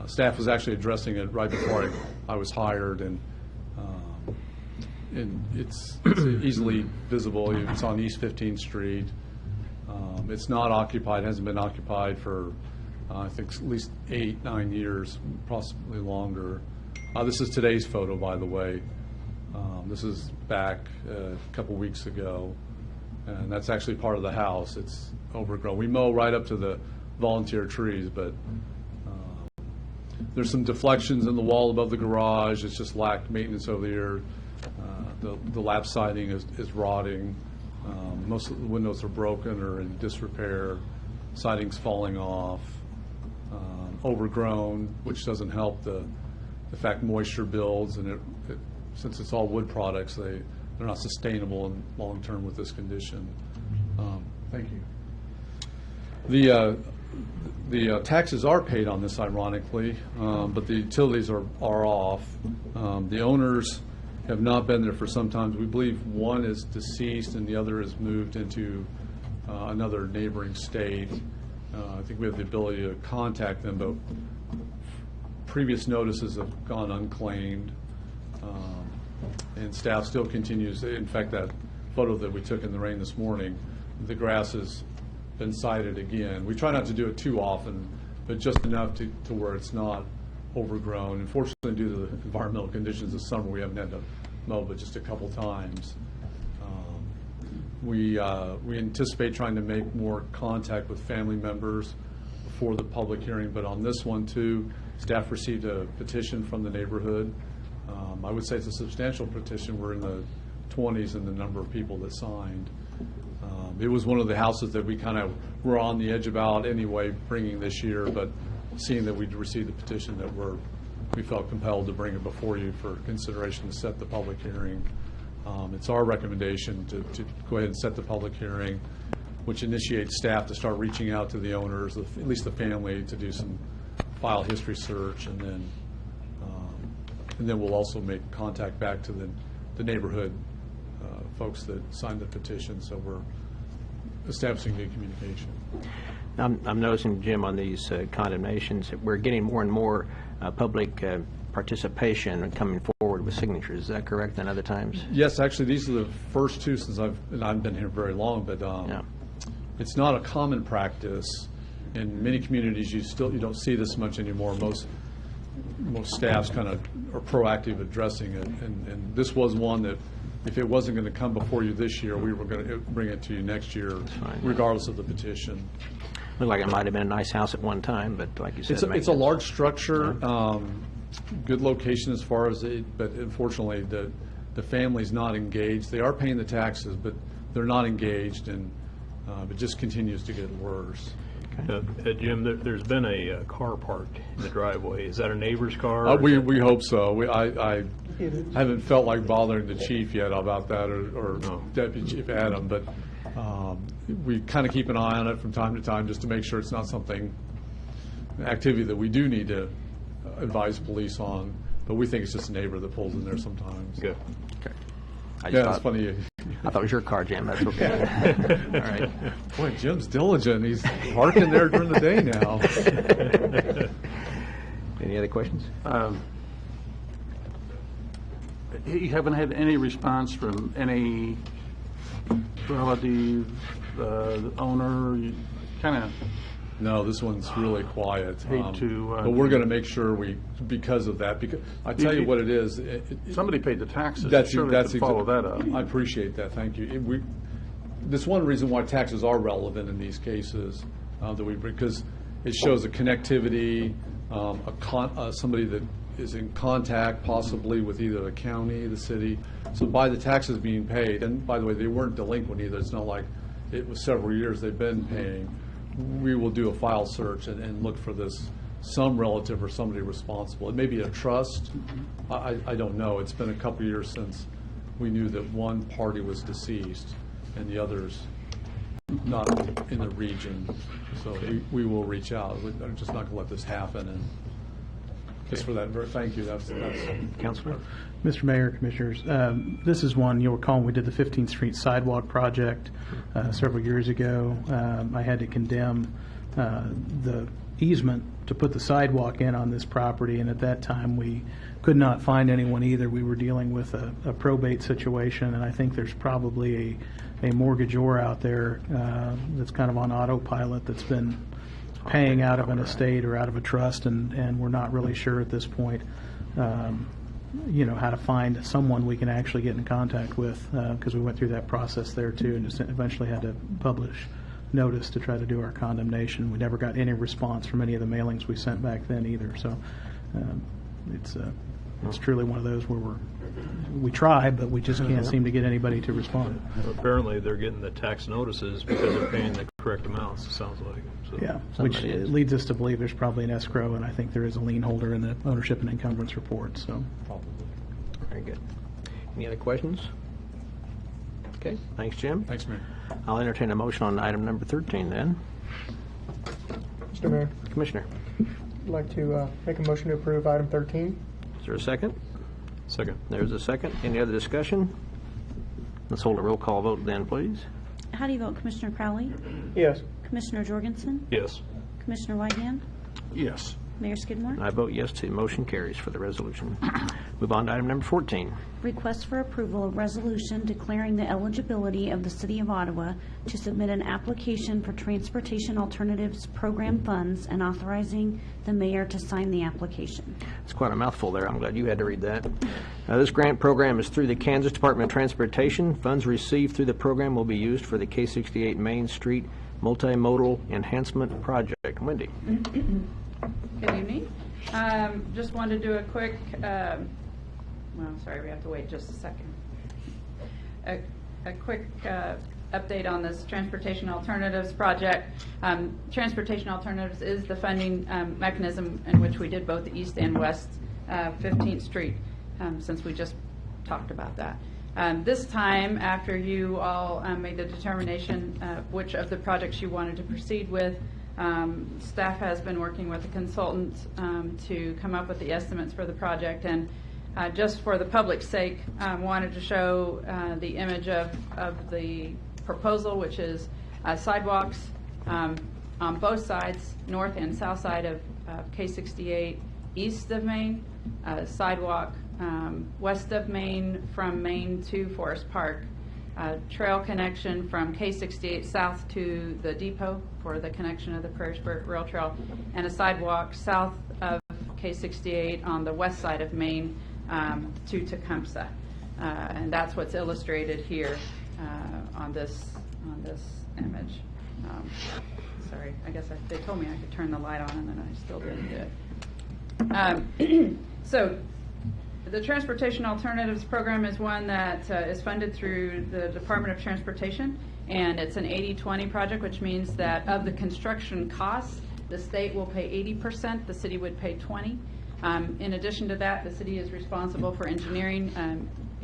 S1: Staff was actually addressing it right before I was hired, and it's easily visible. It's on East 15th Street. It's not occupied, hasn't been occupied for, I think, at least 8-9 years, possibly longer. This is today's photo, by the way. This is back a couple weeks ago, and that's actually part of the house. It's overgrown. We mow right up to the volunteer trees, but there's some deflections in the wall above the garage. It's just lacked maintenance over the year. The lap siding is rotting. Most of the windows are broken or in disrepair. Siding's falling off. Overgrown, which doesn't help the fact moisture builds, and since it's all wood products, they're not sustainable in long term with this condition. Thank you. The taxes are paid on this, ironically, but the utilities are off. The owners have not been there for some time. We believe one is deceased and the other has moved into another neighboring state. I think we have the ability to contact them, but previous notices have gone unclaimed, and staff still continues. In fact, that photo that we took in the rain this morning, the grass has been sighted again. We try not to do it too often, but just enough to where it's not overgrown. Unfortunately, due to the environmental conditions this summer, we haven't had to mow but just a couple times. We anticipate trying to make more contact with family members before the public hearing, but on this one too, staff received a petition from the neighborhood. I would say it's a substantial petition. We're in the 20s in the number of people that signed. It was one of the houses that we kind of were on the edge about anyway, bringing this year, but seeing that we'd received the petition, that we felt compelled to bring it before you for consideration to set the public hearing. It's our recommendation to go ahead and set the public hearing, which initiates staff to start reaching out to the owners, at least the family, to do some file history search, and then we'll also make contact back to the neighborhood folks that signed the petition. So we're establishing new communication.
S2: I'm noticing, Jim, on these condemnations, that we're getting more and more public participation and coming forward with signatures. Is that correct than other times?
S1: Yes, actually, these are the first two since I've been here very long, but
S2: Yeah.
S1: it's not a common practice. In many communities, you don't see this much anymore. Most staffs kind of are proactive addressing it, and this was one that if it wasn't going to come before you this year, we were going to bring it to you next year,
S2: fine.
S1: regardless of the petition.
S2: Looked like it might have been a nice house at one time, but like you said,
S1: It's a
S2: maintenance.
S1: large structure, good location as far as but unfortunately, the family's not engaged. They are paying the taxes, but they're not engaged, and it just continues to get worse.
S7: Jim, there's been a car parked in the driveway. Is that a neighbor's car? or is that-
S1: We hope so. I haven't felt like bothering the chief yet about that, or Deputy Chief Adam, but we kind of keep an eye on it from time to time just to make sure it's not activity that we do need to advise police on. But we think it's just a neighbor that pulls in there sometimes.
S7: Good.
S2: Okay. I
S1: Yeah,
S2: just
S1: it's funny.
S2: I thought it was your car, Jim. That's okay. All right.
S1: Boy, Jim's diligent. He's parking there during the day now.
S2: Any other questions?
S3: You haven't had any response from any relative, the owner, kind of?
S1: No, this one's really quiet.
S3: Hate to,
S1: But we're going to make sure because of that, because I tell you what it is.
S3: Somebody paid the taxes.
S1: That's
S3: Surely they could follow that up.
S1: I appreciate that. Thank you. That's one reason why taxes are relevant in these cases because it shows a connectivity, somebody that is in contact possibly with either the county, the city. So by the taxes being paid, and by the way, they weren't delinquent either. It's not like it was several years they've been paying. We will do a file search and look for some relative or somebody responsible. It may be a trust. I don't know. It's been a couple of years since we knew that one party was deceased and the others not in the region. So we will reach out. We're just not going to let this happen. And just for that, thank you. That's
S2: Councilor?
S9: Mr. Mayor, Commissioners, this is one, you'll recall when we did the 15th Street sidewalk project several years ago. I had to condemn the easement to put the sidewalk in on this property, and at that time we could not find anyone either. We were dealing with a probate situation, and I think there's probably a mortgagor out there that's kind of on autopilot that's been paying out of an estate or out of a trust, and we're not really sure at this point how to find someone we can actually get in contact with, because we went through that process there too, and just eventually had to publish notice to try to do our condemnation. We never got any response from any of the mailings we sent back then either. So it's truly one of those where we try, but we just can't seem to get anybody to respond.
S7: Apparently, they're getting the tax notices because they're paying the correct amounts, it sounds like. So.
S9: Yeah, which leads us to believe there's probably an escrow, and I think there is a lien holder in the ownership and encumbrance report. So,
S2: probably. Very good. Any other questions? Okay, thanks, Jim.
S1: Thanks, Mayor.
S2: I'll entertain a motion on item number 13 then.
S6: Mr. Mayor,
S2: Commissioner,
S6: I'd like to make a motion to approve item 13.
S2: is there a second?
S7: Second.
S2: There's a second. Any other discussion? Let's hold a roll call vote then, please.
S13: How do you vote, Commissioner Crowley?
S6: Yes.
S13: Commissioner Jorgensen?
S7: Yes.
S13: Commissioner Whitehan?
S3: Yes.
S13: Mayor Skidmore?
S2: I vote yes too. Motion carries for the resolution. Move on to item number 14.
S13: Request for approval of resolution declaring the eligibility of the City of Ottawa to submit an application for Transportation Alternatives Program funds and authorizing the mayor to sign the application.
S2: It's quite a mouthful there. I'm glad you had to read that. This grant program is through the Kansas Department of Transportation. Funds received through the program will be used for the K68 Main Street Multimodal Enhancement Project. Wendy.
S8: Good evening. Just wanted to do a quick, sorry, we have to wait just a second. A quick update on this Transportation Alternatives project. Transportation Alternatives is the funding mechanism in which we did both the East and West 15th Street, since we just talked about that. This time, after you all made the determination which of the projects you wanted to proceed with, staff has been working with a consultant to come up with the estimates for the project, and just for the public's sake, wanted to show the image of the proposal, which is sidewalks on both sides, north and south side of K68 east of Main, sidewalk west of Main from Main to Forest Park, trail connection from K68 south to the depot for the connection of the Prairie Spirit Rail Trail, and a sidewalk south of K68 on the west side of Main to Tecumseh. And that's what's illustrated here on this image. Sorry, I guess they told me I could turn the light on, and then I still didn't do it. So the Transportation Alternatives Program is one that is funded through the Department of Transportation, and it's an 80-20 project, which means that of the construction costs, the state will pay 80%, the city would pay 20%. In addition to that, the city is responsible for engineering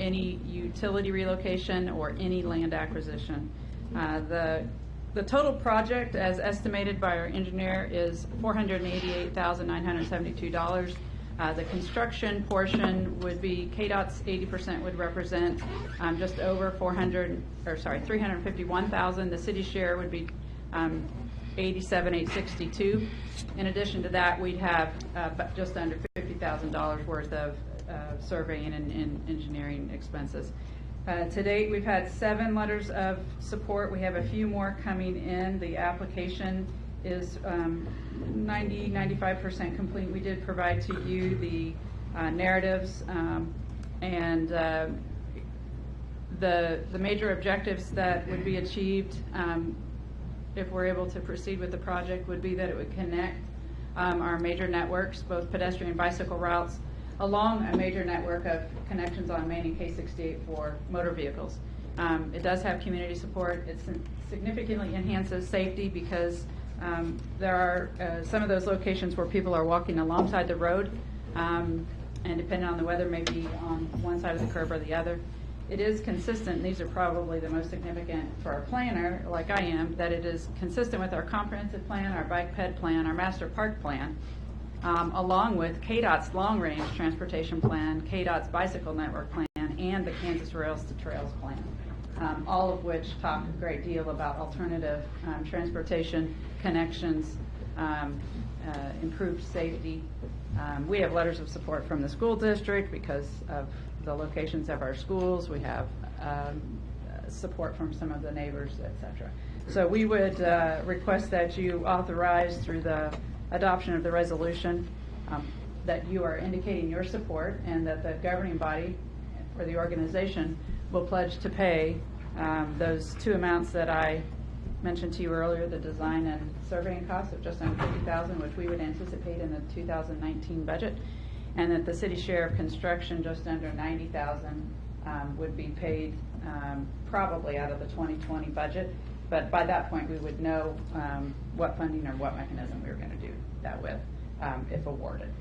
S8: any utility relocation or any land acquisition. The total project, as estimated by our engineer, is $488,972. The construction portion would be KDOT's 80% would represent just over $351,000. The city share would be $87,862. In addition to that, we'd have just under $50,000 worth of surveying and engineering expenses. To date, we've had 7 letters of support. We have a few more coming in. The application is 95% complete. We did provide to you the narratives and the major objectives that would be achieved if we're able to proceed with the project would be that it would connect our major networks, both pedestrian and bicycle routes, along a major network of connections on Main and K68 for motor vehicles. It does have community support. It significantly enhances safety because there are some of those locations where people are walking alongside the road, and depending on the weather, maybe on one side of the curb or the other. It is consistent, and these are probably the most significant for our planner, like I am, that it is consistent with our comprehensive plan, our bike ped plan, our master park plan, along with KDOT's long-range transportation plan, KDOT's bicycle network plan, and the Kansas Rails to Trails plan, all of which talk a great deal about alternative transportation connections, improved safety. We have letters of support from the school district because of the locations of our schools. We have support from some of the neighbors, etc. So we would request that you authorize through the adoption of the resolution that you are indicating your support, and that the governing body or the organization will pledge to pay those 2 amounts that I mentioned to you earlier, the design and surveying costs of just under $50,000, which we would anticipate in the 2019 budget, and that the city share of construction, just under $90,000, would be paid probably out of the 2020 budget. But by that point, we would know what funding or what mechanism we were going to do that with, if awarded.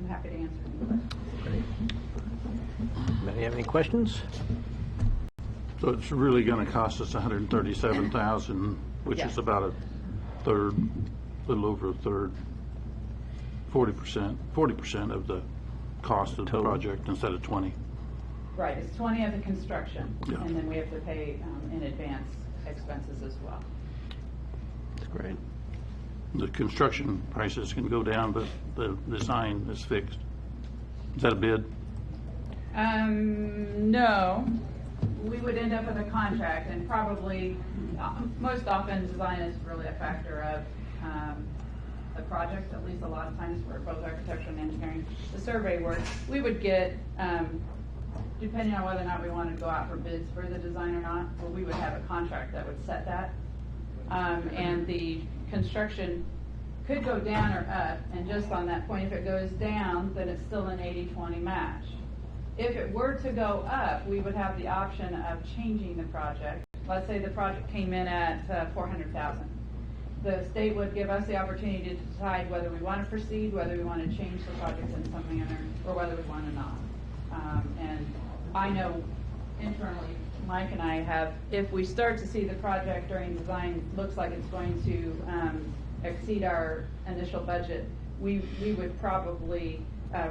S8: I'm happy to answer any questions.
S2: Anybody have any questions?
S3: So it's really going to cost us $137,000, which
S8: Yes.
S3: is about a third, a little over a third, 40% of the cost of the
S2: Total.
S3: project instead of 20.
S8: Right, it's 20 of the construction,
S3: Yeah.
S8: and then we have to pay in advance expenses as well.
S2: That's great.
S3: The construction prices can go down, but the design is fixed. Is that a bid?
S8: No, we would end up with a contract, and probably, most often, design is really a factor of the project, at least a lot of times for both architecture and engineering. The survey work, we would get, depending on whether or not we wanted to go out for bids for the design or not, well, we would have a contract that would set that. And the construction could go down or up, and just on that point, if it goes down, then it's still an 80-20 match. If it were to go up, we would have the option of changing the project. Let's say the project came in at $400,000. The state would give us the opportunity to decide whether we want to proceed, whether we want to change the project in some manner, or whether we want to not. And I know internally, Mike and I have, if we start to see the project during design looks like it's going to exceed our initial budget, we would probably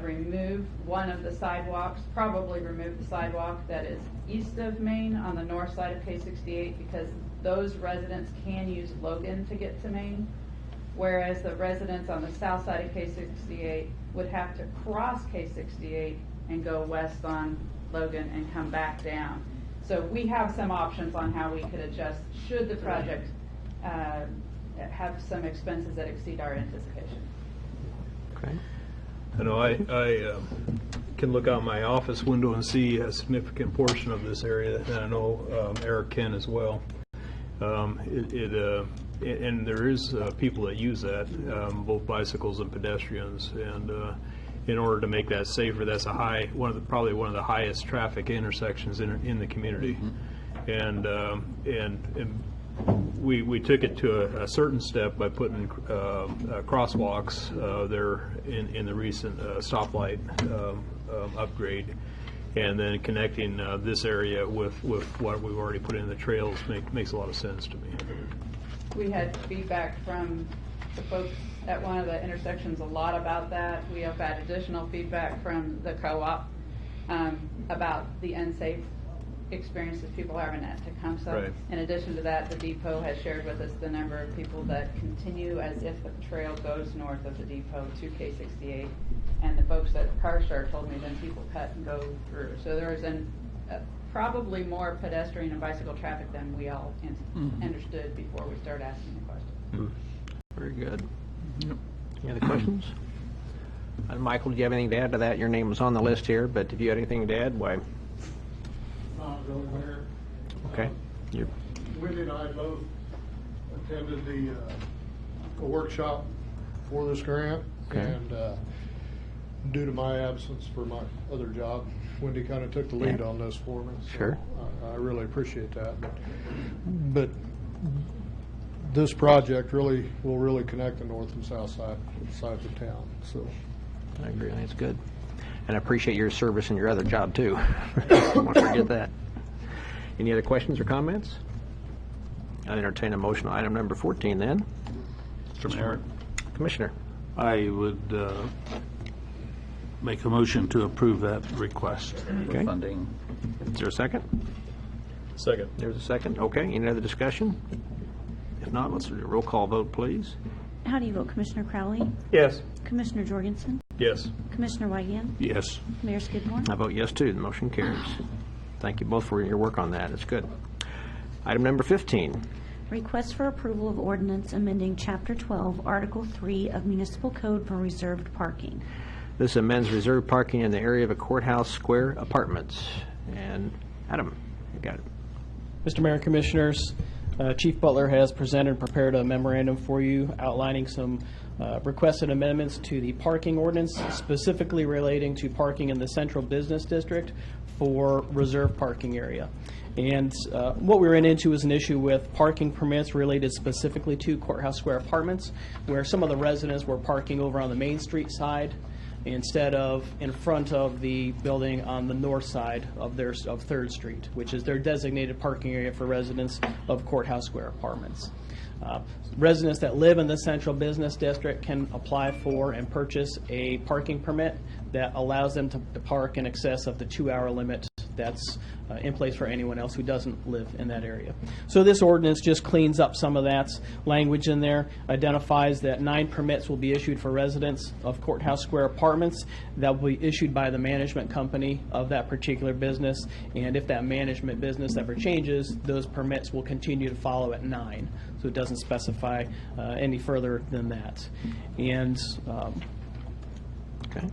S8: remove one of the sidewalks, probably remove the sidewalk that is east of Main on the north side of K68, because those residents can use Logan to get to Main, whereas the residents on the south side of K68 would have to cross K68 and go west on Logan and come back down. So we have some options on how we could adjust should the project have some expenses that exceed our anticipation.
S2: Okay.
S7: I know I can look out my office window and see a significant portion of this area, and I know Eric can as well. And there is people that use that, both bicycles and pedestrians, and in order to make that safer, that's probably one of the highest traffic intersections in the community, and we took it to a certain step by putting crosswalks there in the recent stoplight upgrade, and then connecting this area with what we've already put in the trails makes a lot of sense to me.
S8: We had feedback from the folks at one of the intersections a lot about that. We have had additional feedback from the co-op about the unsafe experiences people are having at Tecumseh.
S7: Right.
S8: In addition to that, the depot has shared with us the number of people that continue as if the trail goes north of the depot to K68. And the folks at CarStar told me then people cut and go through. So there is probably more pedestrian and bicycle traffic than we all understood before we started asking the question.
S2: Very good. Any other questions? Michael, do you have anything to add to that? Your name was on the list here, but if you had anything to add, why?
S14: Not really, Mayor.
S2: Okay. You-
S14: Wendy and I both attended the workshop for this grant.
S2: Okay.
S14: And due to my absence for my other job, Wendy kind of took the lead on this for me. So
S2: Sure.
S14: I really appreciate that. But this project will really connect the north and south side of the town. So
S2: I agree. I think it's good. And I appreciate your service in your other job, too. Don't forget that. Any other questions or comments? I entertain a motion on item number 14, then.
S3: Mr. Mayor,
S2: Commissioner.
S3: I would make a motion to approve that request
S2: Okay.
S3: for funding.
S2: Is there a second?
S7: Second.
S2: There's a second. Okay. Any other discussion? If not, let's do a roll call vote, please.
S13: How do you vote, Commissioner Crowley?
S6: Yes.
S13: Commissioner Jorgensen?
S7: Yes.
S13: Commissioner Weigand?
S3: Yes.
S13: Mayor Skidmore?
S2: I vote yes, too. The motion carries. Thank you both for your work on that. It's good. Item number 15.
S13: Request for approval of ordinance amending Chapter 12, Article 3 of Municipal Code for reserved parking.
S2: This amends reserved parking in the area of a courthouse square apartments. And Adam, you got it.
S15: Mr. Mayor and Commissioners, Chief Butler has presented and prepared a memorandum for you outlining some requested amendments to the parking ordinance, specifically relating to parking in the central business district for reserved parking area. And what we ran into is an issue with parking permits related specifically to Courthouse Square Apartments, where some of the residents were parking over on the Main Street side instead of in front of the building on the north side of 3rd Street, which is their designated parking area for residents of Courthouse Square Apartments. Residents that live in the central business district can apply for and purchase a parking permit that allows them to park in excess of the 2-hour limit that's in place for anyone else who doesn't live in that area. So this ordinance just cleans up some of that language in there, identifies that 9 permits will be issued for residents of Courthouse Square Apartments that will be issued by the management company of that particular business, and if that management business ever changes, those permits will continue to follow at 9. So it doesn't specify any further than that. And
S2: Okay.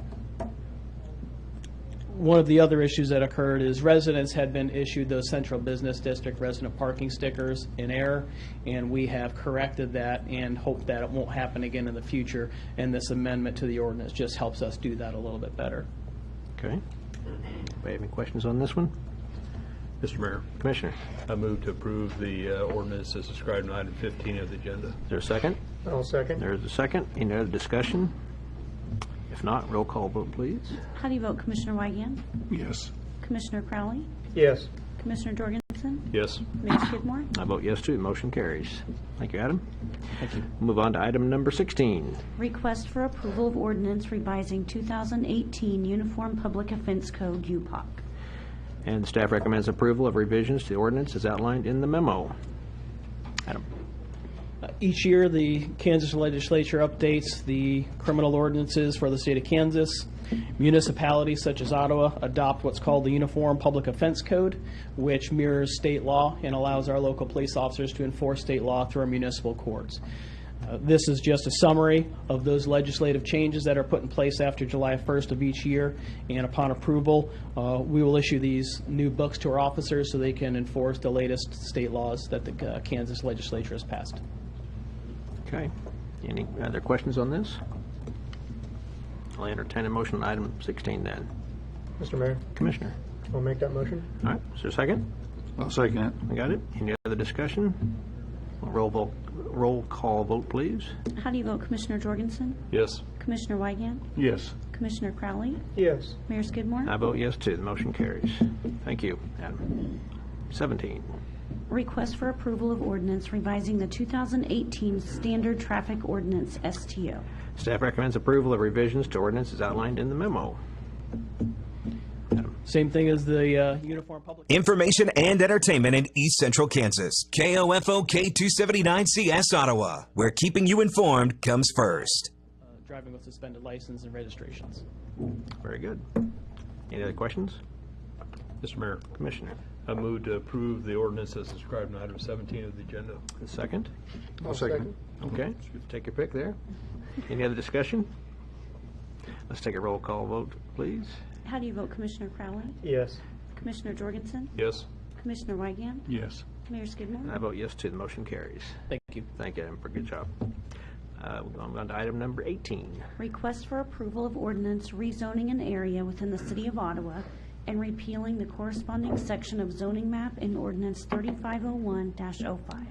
S15: one of the other issues that occurred is residents had been issued those central business district resident parking stickers in error, and we have corrected that and hope that it won't happen again in the future, and this amendment to the ordinance just helps us do that a little bit better.
S2: Okay. Anybody have any questions on this one?
S7: Mr. Mayor,
S2: Commissioner,
S7: I move to approve the ordinance as described in item 15 of the agenda.
S2: is there a second?
S6: I'll second.
S2: There's a second. Any other discussion? If not, roll call vote, please.
S13: How do you vote, Commissioner Weigand?
S3: Yes.
S13: Commissioner Crowley?
S6: Yes.
S13: Commissioner Jorgensen?
S7: Yes.
S13: Mayor Skidmore?
S2: I vote yes, too. Motion carries. Thank you, Adam.
S15: Thank you.
S2: Move on to item number 16.
S13: Request for approval of ordinance revising 2018 Uniform Public Offense Code, UPOC.
S2: And staff recommends approval of revisions to the ordinance as outlined in the memo. Adam.
S15: Each year, the Kansas legislature updates the criminal ordinances for the state of Kansas. Municipalities such as Ottawa adopt what's called the Uniform Public Offense Code, which mirrors state law and allows our local police officers to enforce state law through our municipal courts. This is just a summary of those legislative changes that are put in place after July 1st of each year, and upon approval, we will issue these new books to our officers so they can enforce the latest state laws that the Kansas legislature has passed.
S2: Okay. Any other questions on this? I'll entertain a motion on item 16 then.
S6: Mr. Mayor,
S2: Commissioner.
S6: I'll make that motion.
S2: All right. Is there a second?
S3: I'll second it.
S2: I got it. Any other discussion? Roll call vote, please.
S13: How do you vote, Commissioner Jorgensen?
S7: Yes.
S13: Commissioner Weigand?
S3: Yes.
S13: Commissioner Crowley?
S6: Yes.
S13: Mayor Skidmore?
S2: I vote yes, too. The motion carries. Thank you, Adam. 17.
S13: Request for approval of ordinance revising the 2018 Standard Traffic Ordinance, STO.
S2: Staff recommends approval of revisions to ordinance as outlined in the memo. Adam.
S15: Same thing as the uniform public.
S16: Information and entertainment in East Central Kansas. KOFO K279CS Ottawa, where keeping you informed comes first.
S15: Driving with suspended license and registrations.
S2: Very good. Any other questions?
S7: Mr. Mayor,
S2: Commissioner?
S7: I move to approve the ordinance as described in item 17 of the agenda.
S2: A second?
S3: I'll second.
S2: Okay, take your pick there. Any other discussion? Let's take a roll call vote, please.
S13: How do you vote, Commissioner Crowley?
S6: Yes.
S13: Commissioner Jorgensen?
S7: Yes.
S13: Commissioner Weigand?
S14: Yes.
S13: Mayor Skidmore?
S2: I vote yes too. The motion carries.
S15: Thank you.
S2: Thank you, Emperor. Good job. We're going on to item number 18.
S13: Request for approval of ordinance rezoning an area within the city of Ottawa and repealing the corresponding section of zoning map in ordinance 3501-05.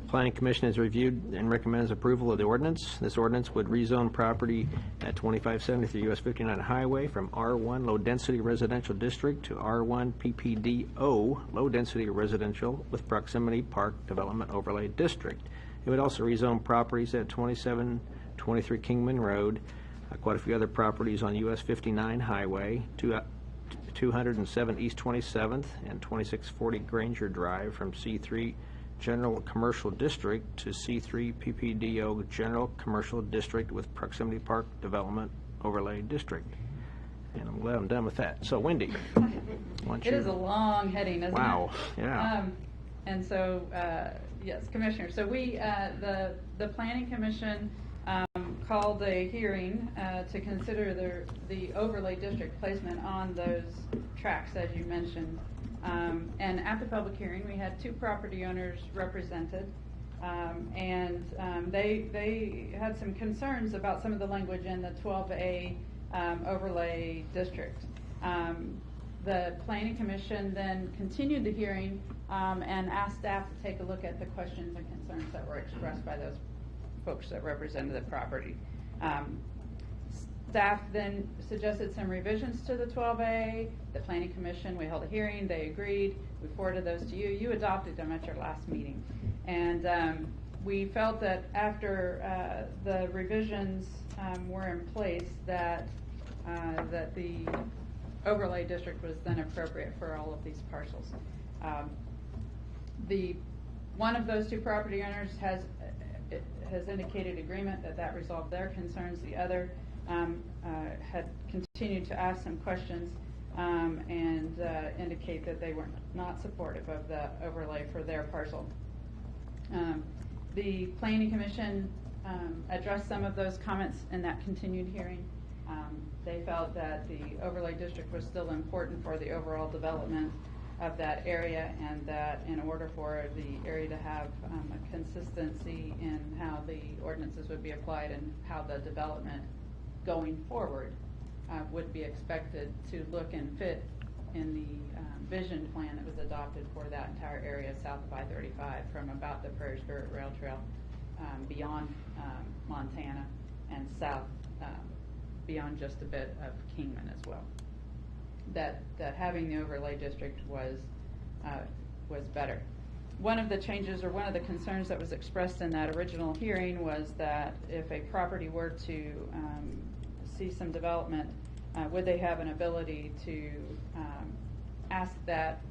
S2: Planning Commission has reviewed and recommends approval of the ordinance. This ordinance would rezone property at 2573 US 59 Highway from R1 Low Density Residential District to R1 PPDO Low Density Residential with Proximity Park Development Overlay District. It would also rezone properties at 2723 Kingman Road, quite a few other properties on US 59 Highway, 207 East 27th and 2640 Granger Drive from C3 General Commercial District to C3 PPDO General Commercial District with Proximity Park Development Overlay District. And I'm glad I'm done with that. So, Wendy, why don't
S8: It
S2: you-
S8: is a long heading, isn't it?
S2: Wow, yeah.
S8: And so, yes, Commissioner, so we, the Planning Commission called a hearing to consider the overlay district placement on those tracks, as you mentioned. And at the public hearing, we had two property owners represented, and they had some concerns about some of the language in the 12A overlay district. The Planning Commission then continued the hearing and asked staff to take a look at the questions and concerns that were expressed by those folks that represented the property. Staff then suggested some revisions to the 12A. The Planning Commission, we held a hearing, they agreed, we forwarded those to you. You adopted them at your last meeting. And we felt that after the revisions were in place that the overlay district was then appropriate for all of these parcels. One of those two property owners has indicated agreement that resolved their concerns. The other had continued to ask some questions and indicate that they were not supportive of the overlay for their parcel. The Planning Commission addressed some of those comments in that continued hearing. They felt that the overlay district was still important for the overall development of that area, and that in order for the area to have a consistency in how the ordinances would be applied and how the development going forward would be expected to look and fit in the vision plan that was adopted for that entire area south of I-35 from about the Prairie Spirit Rail Trail beyond Montana and south beyond just a bit of Kingman as well. That having the overlay district was better. One of the changes or one of the concerns that was expressed in that original hearing was that if a property were to see some development, would they have an ability to ask that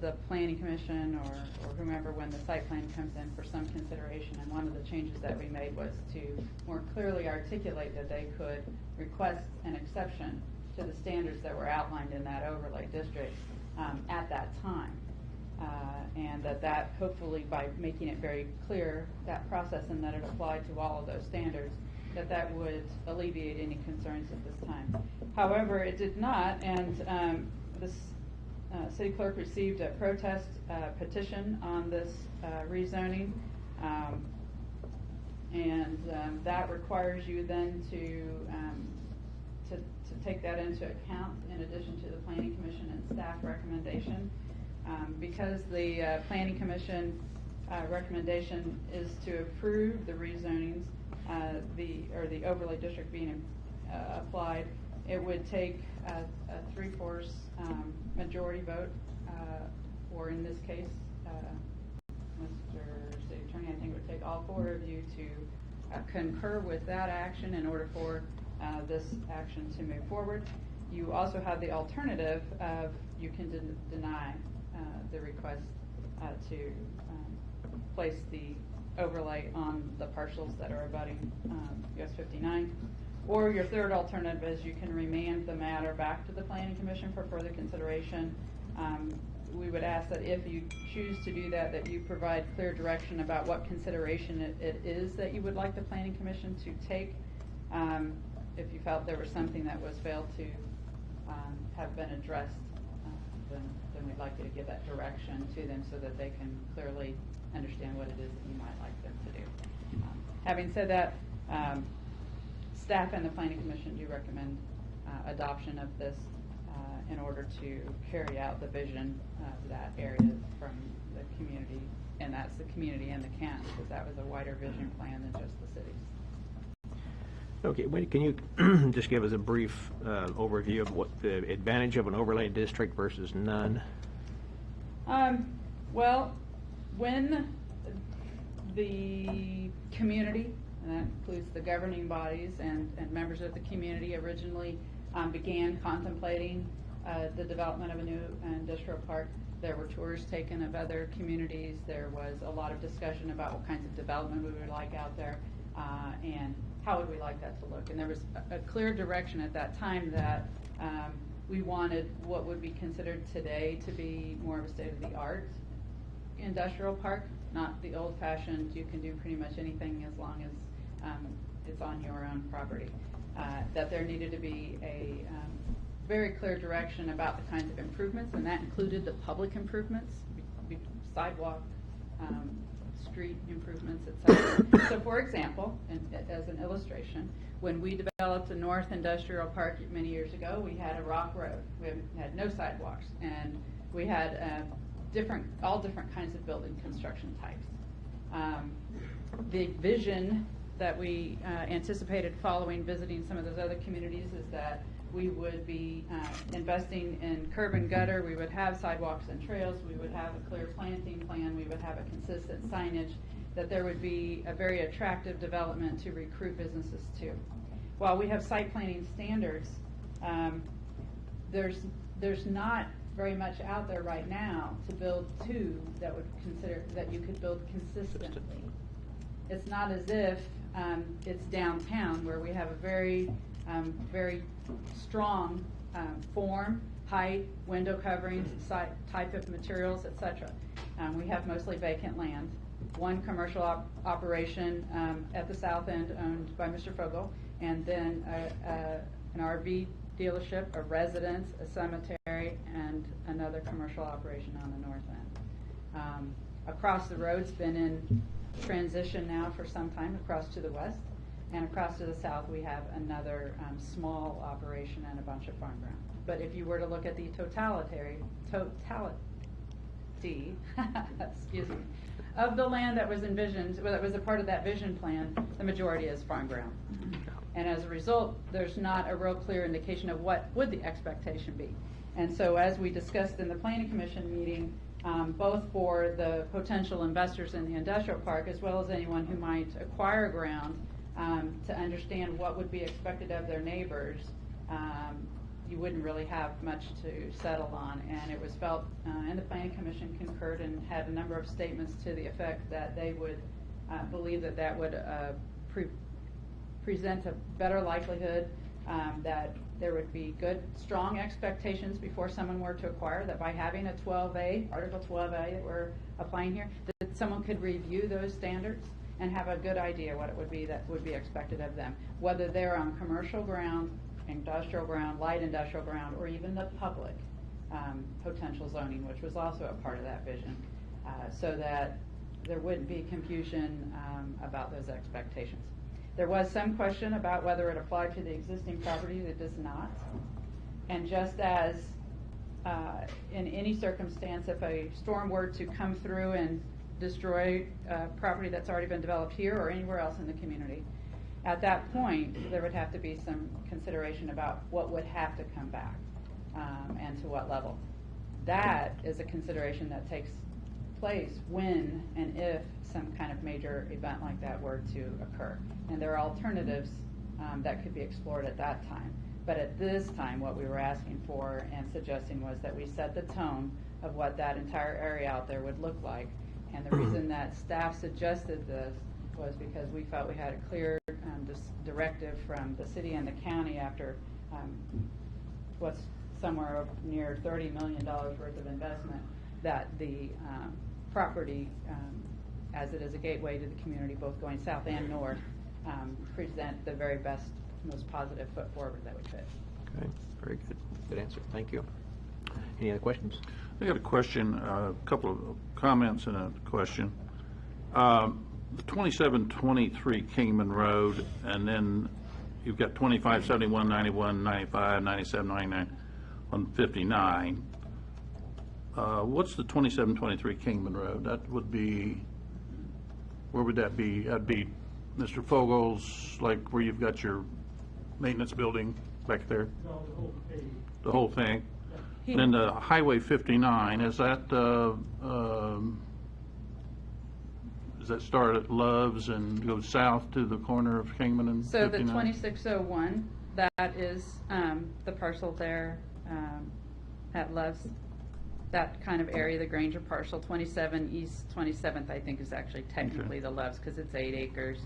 S8: the Planning Commission or whomever, when the site plan comes in, for some consideration. And one of the changes that we made was to more clearly articulate that they could request an exception to the standards that were outlined in that overlay district at that time. And that hopefully, by making it very clear, that process, and that it applied to all of those standards, that would alleviate any concerns at this time. However, it did not, and this city clerk received a protest petition on this rezoning, and that requires you then to take that into account in addition to the Planning Commission and staff recommendation. Because the Planning Commission recommendation is to approve the rezonings, the overlay district being applied, it would take a 3/4 majority vote, or in this case, Mr. City Attorney, I think it would take all four of you to concur with that action in order for this action to move forward. You also have the alternative of you can deny the request to place the overlay on the parcels that are abutting US 59. Or your third alternative is you can remand the matter back to the Planning Commission for further consideration. We would ask that if you choose to do that, that you provide clear direction about what consideration it is that you would like the Planning Commission to take. If you felt there was something that was failed to have been addressed, then we'd like you to give that direction to them so that they can clearly understand what it is that you might like them to do. Having said that, staff and the Planning Commission do recommend adoption of this in order to carry out the vision of that area from the community, and that's the community and the county, because that was a wider vision plan than just the cities.
S2: Okay, can you just give us a brief overview of what the advantage of an overlay district versus none?
S8: Well, when the community, and that includes the governing bodies and members of the community, originally began contemplating the development of a new industrial park, there were tours taken of other communities. There was a lot of discussion about what kinds of development we would like out there and how would we like that to look. And there was a clear direction at that time that we wanted what would be considered today to be more of a state-of-the-art industrial park, not the old-fashioned, you can do pretty much anything as long as it's on your own property. That there needed to be a very clear direction about the kinds of improvements, and that included the public improvements, sidewalk, street improvements, etc. So, for example, as an illustration, when we developed the North Industrial Park many years ago, we had a rock road. We had no sidewalks, and we had all different kinds of building construction types. The vision that we anticipated following visiting some of those other communities is that we would be investing in curb and gutter, we would have sidewalks and trails, we would have a clear planting plan, we would have a consistent signage, that there would be a very attractive development to recruit businesses to. While we have site planning standards, there's not very much out there right now to build two that you could build consistently. It's not as if it's downtown where we have a very strong form, height, window coverings, type of materials, etc. We have mostly vacant land. One commercial operation at the south end owned by Mr. Fogel, and then an RV dealership, a residence, a cemetery, and another commercial operation on the north end. Across the road's been in transition now for some time across to the west, and across to the south we have another small operation and a bunch of farm ground. But if you were to look at the totality excuse me, of the land that was envisioned, that was a part of that vision plan, the majority is farm ground. And as a result, there's not a real clear indication of what would the expectation be. And so as we discussed in the Planning Commission meeting, both for the potential investors in the industrial park as well as anyone who might acquire ground, to understand what would be expected of their neighbors, you wouldn't really have much to settle on. And it was felt, and the Planning Commission concurred and had a number of statements to the effect that they would believe that would present a better likelihood that there would be good, strong expectations before someone were to acquire, that by having a 12A, Article 12A that we're applying here, that someone could review those standards and have a good idea what it would be that would be expected of them, whether they're on commercial ground, industrial ground, light industrial ground, or even the public potential zoning, which was also a part of that vision, so that there wouldn't be confusion about those expectations. There was some question about whether it applied to the existing property. It does not. And just as in any circumstance, if a storm were to come through and destroy property that's already been developed here or anywhere else in the community, at that point there would have to be some consideration about what would have to come back and to what level. That is a consideration that takes place when and if some kind of major event like that were to occur. And there are alternatives that could be explored at that time. But at this time, what we were asking for and suggesting was that we set the tone of what that entire area out there would look like. And the reason that staff suggested this was because we felt we had a clear directive from the city and the county after what's somewhere near $30 million worth of investment, that the property, as it is a gateway to the community, both going south and north, present the very best, most positive foot forward that we could.
S2: Okay, very good. Good answer. Thank you. Any other questions?
S3: I got a question, a couple of comments and a question. The 2723 Kingman Road, and then you've got 25, 71, 91, 95, 97, 99 on 59. What's the 2723 Kingman Road? That would be, where would that be? That'd be Mr. Fogel's, like where you've got your maintenance building back there?
S4: No, the whole thing.
S3: The whole thing? And then the Highway 59, is that, does that start at Love's and go south to the corner of Kingman and 59?
S8: So the 2601, that is the parcel there at Love's, that kind of area, the Granger parcel. 27 East 27th, I think, is actually technically the Love's because it's 8 acres.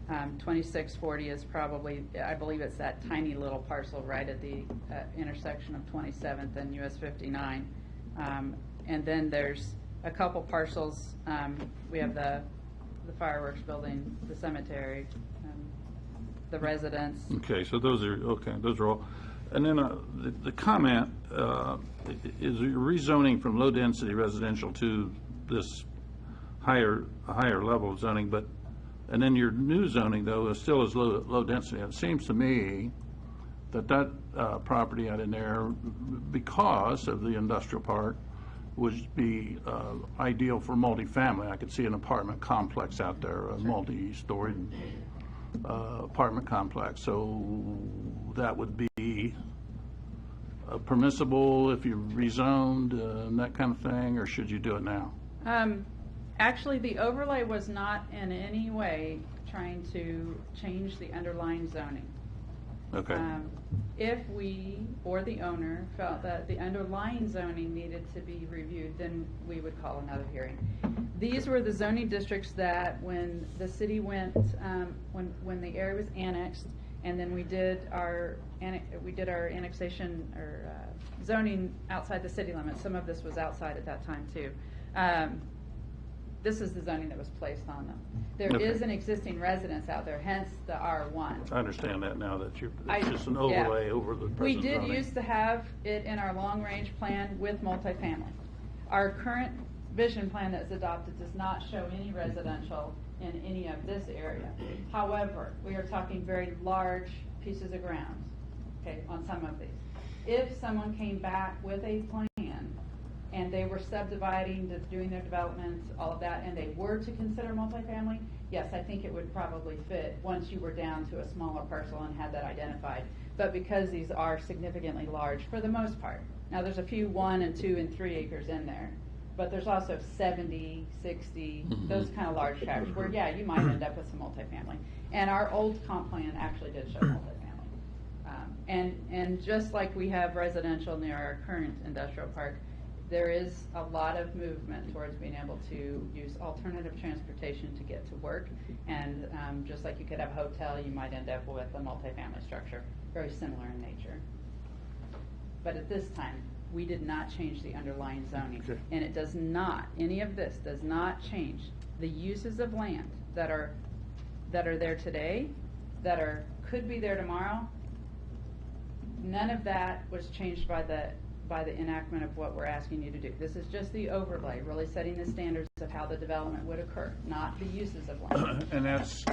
S8: 2640 is probably, I believe it's that tiny little parcel right at the intersection of 27th and US 59. And then there's a couple parcels. We have the fireworks building, the cemetery, the residence.
S3: Okay, so those are, okay, those are all. And then the comment is rezoning from low-density residential to this higher level of zoning, but, and then your new zoning, though, is still is low density. It seems to me that property out in there, because of the industrial park, would be ideal for multifamily. I could see an apartment complex out there, a multi-story apartment complex. So that would be permissible if you rezoned and that kind of thing, or should you do it now?
S8: Actually, the overlay was not in any way trying to change the underlying zoning.
S3: Okay.
S8: If we or the owner felt that the underlying zoning needed to be reviewed, then we would call another hearing. These were the zoning districts that when the city went, when the area was annexed, and then we did our annexation or zoning outside the city limits. Some of this was outside at that time too. This is the zoning that was placed on them. There is an existing residence out there, hence the R1.
S3: I understand that now that it's just an overlay over the present
S8: We did
S3: zoning.
S8: used to have it in our long-range plan with multifamily. Our current vision plan that's adopted does not show any residential in any of this area. However, we are talking very large pieces of ground, okay, on some of these. If someone came back with a plan and they were subdividing, doing their developments, all of that, and they were to consider multifamily, yes, I think it would probably fit once you were down to a smaller parcel and had that identified. But because these are significantly large for the most part. Now, there's a few 1 and 2 and 3 acres in there, but there's also 70, 60, those kind of large tracts where, yeah, you might end up with some multifamily. And our old comp plan actually did show multifamily. And just like we have residential near our current industrial park, there is a lot of movement towards being able to use alternative transportation to get to work. And just like you could have a hotel, you might end up with a multifamily structure, very similar in nature. But at this time, we did not change the underlying zoning. Okay. And it does not, any of this does not change the uses of land that are there today, that could be there tomorrow. None of that was changed by the enactment of what we're asking you to do. This is just the overlay, really setting the standards of how the development would occur, not the uses of land.
S3: And that's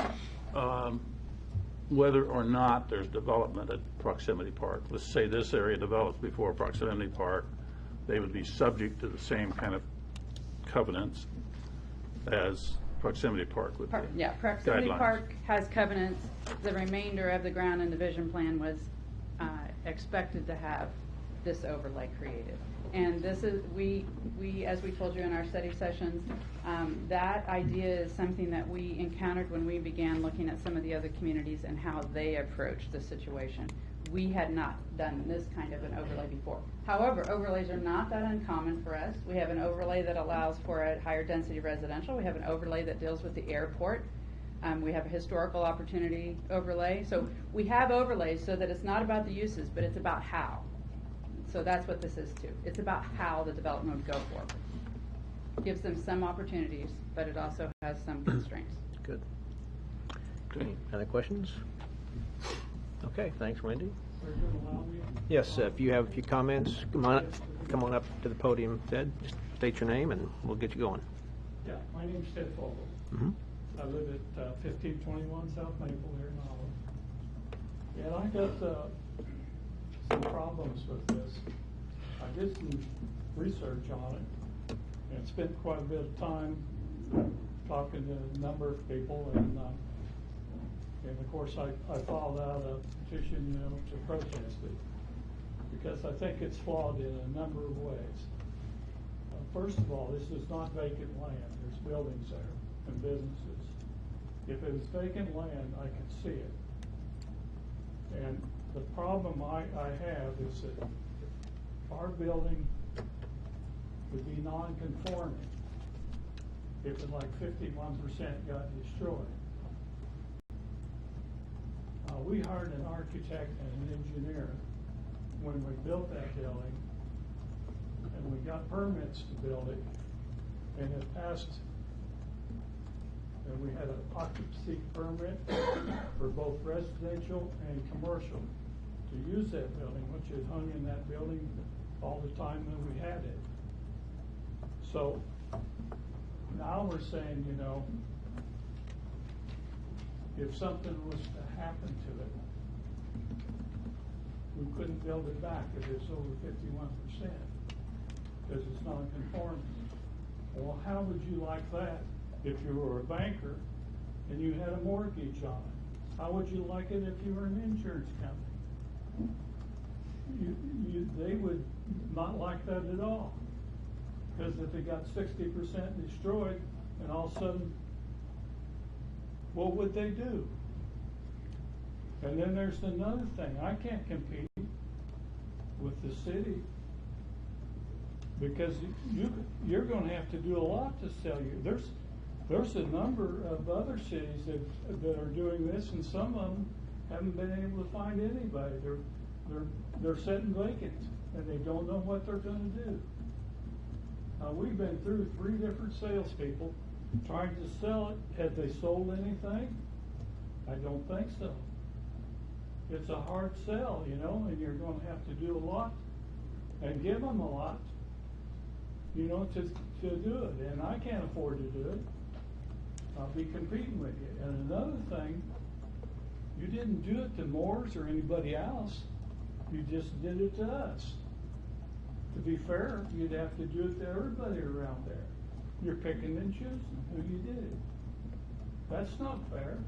S3: whether or not there's development at Proximity Park. Let's say this area develops before Proximity Park, they would be subject to the same kind of covenants as Proximity Park would be.
S8: Yeah, Proximity
S3: Guidelines.
S8: Park has covenants. The remainder of the ground in the vision plan was expected to have this overlay created. And this is, we as we told you in our study sessions, that idea is something that we encountered when we began looking at some of the other communities and how they approached the situation. we had not done this kind of an overlay before. However, overlays are not that uncommon for us. We have an overlay that allows for a higher density residential. We have an overlay that deals with the airport. We have a historical opportunity overlay. So we have overlays so that it's not about the uses, but it's about how. So that's what this is too. It's about how the development would go forward. Gives them some opportunities, but it also has some constraints.
S2: Good. Okay, other questions? Okay, thanks, Wendy. Yes, if you have a few comments, come on up to the podium, Ted. Just state your name and we'll get you going.
S17: Yeah, my name's Ted Fogel. I live at 1521 South Maple here in Olive. And I got some problems with this. I did some research on it and spent quite a bit of time talking to a number of people, and of course I filed out a petition, to protest it because I think it's flawed in a number of ways. First of all, this is not vacant land. There's buildings there and businesses. If it was vacant land, I could see it. And the problem I have is that our building would be non-conforming if it like 51% got destroyed. We hired an architect and an engineer when we built that building, and we got permits to build it, and it passed, and we had an occupancy permit for both residential and commercial to use that building, which had hung in that building all the time that we had it. So now we're saying, if something was to happen to it, we couldn't build it back if it's over 51% because it's non-conforming. Well, how would you like that if you were a banker and you had a mortgage on it? How would you like it if you were an insurance company? They would not like that at all, because if it got 60% destroyed and all of a sudden, what would they do? And then there's another thing. I can't compete with the city because you're going to have to do a lot to sell you. There's a number of other cities that are doing this, and some of them haven't been able to find anybody. They're sitting vacant, and they don't know what they're going to do. Now, we've been through 3 different salespeople trying to sell it. Have they sold anything? I don't think so. It's a hard sell, and you're going to have to do a lot and give them a lot, to do it. And I can't afford to do it. I'll be competing with you. And another thing, you didn't do it to Moores or anybody else. You just did it to us. To be fair, you'd have to do it to everybody around there. You're picking and choosing who you did it. That's not fair.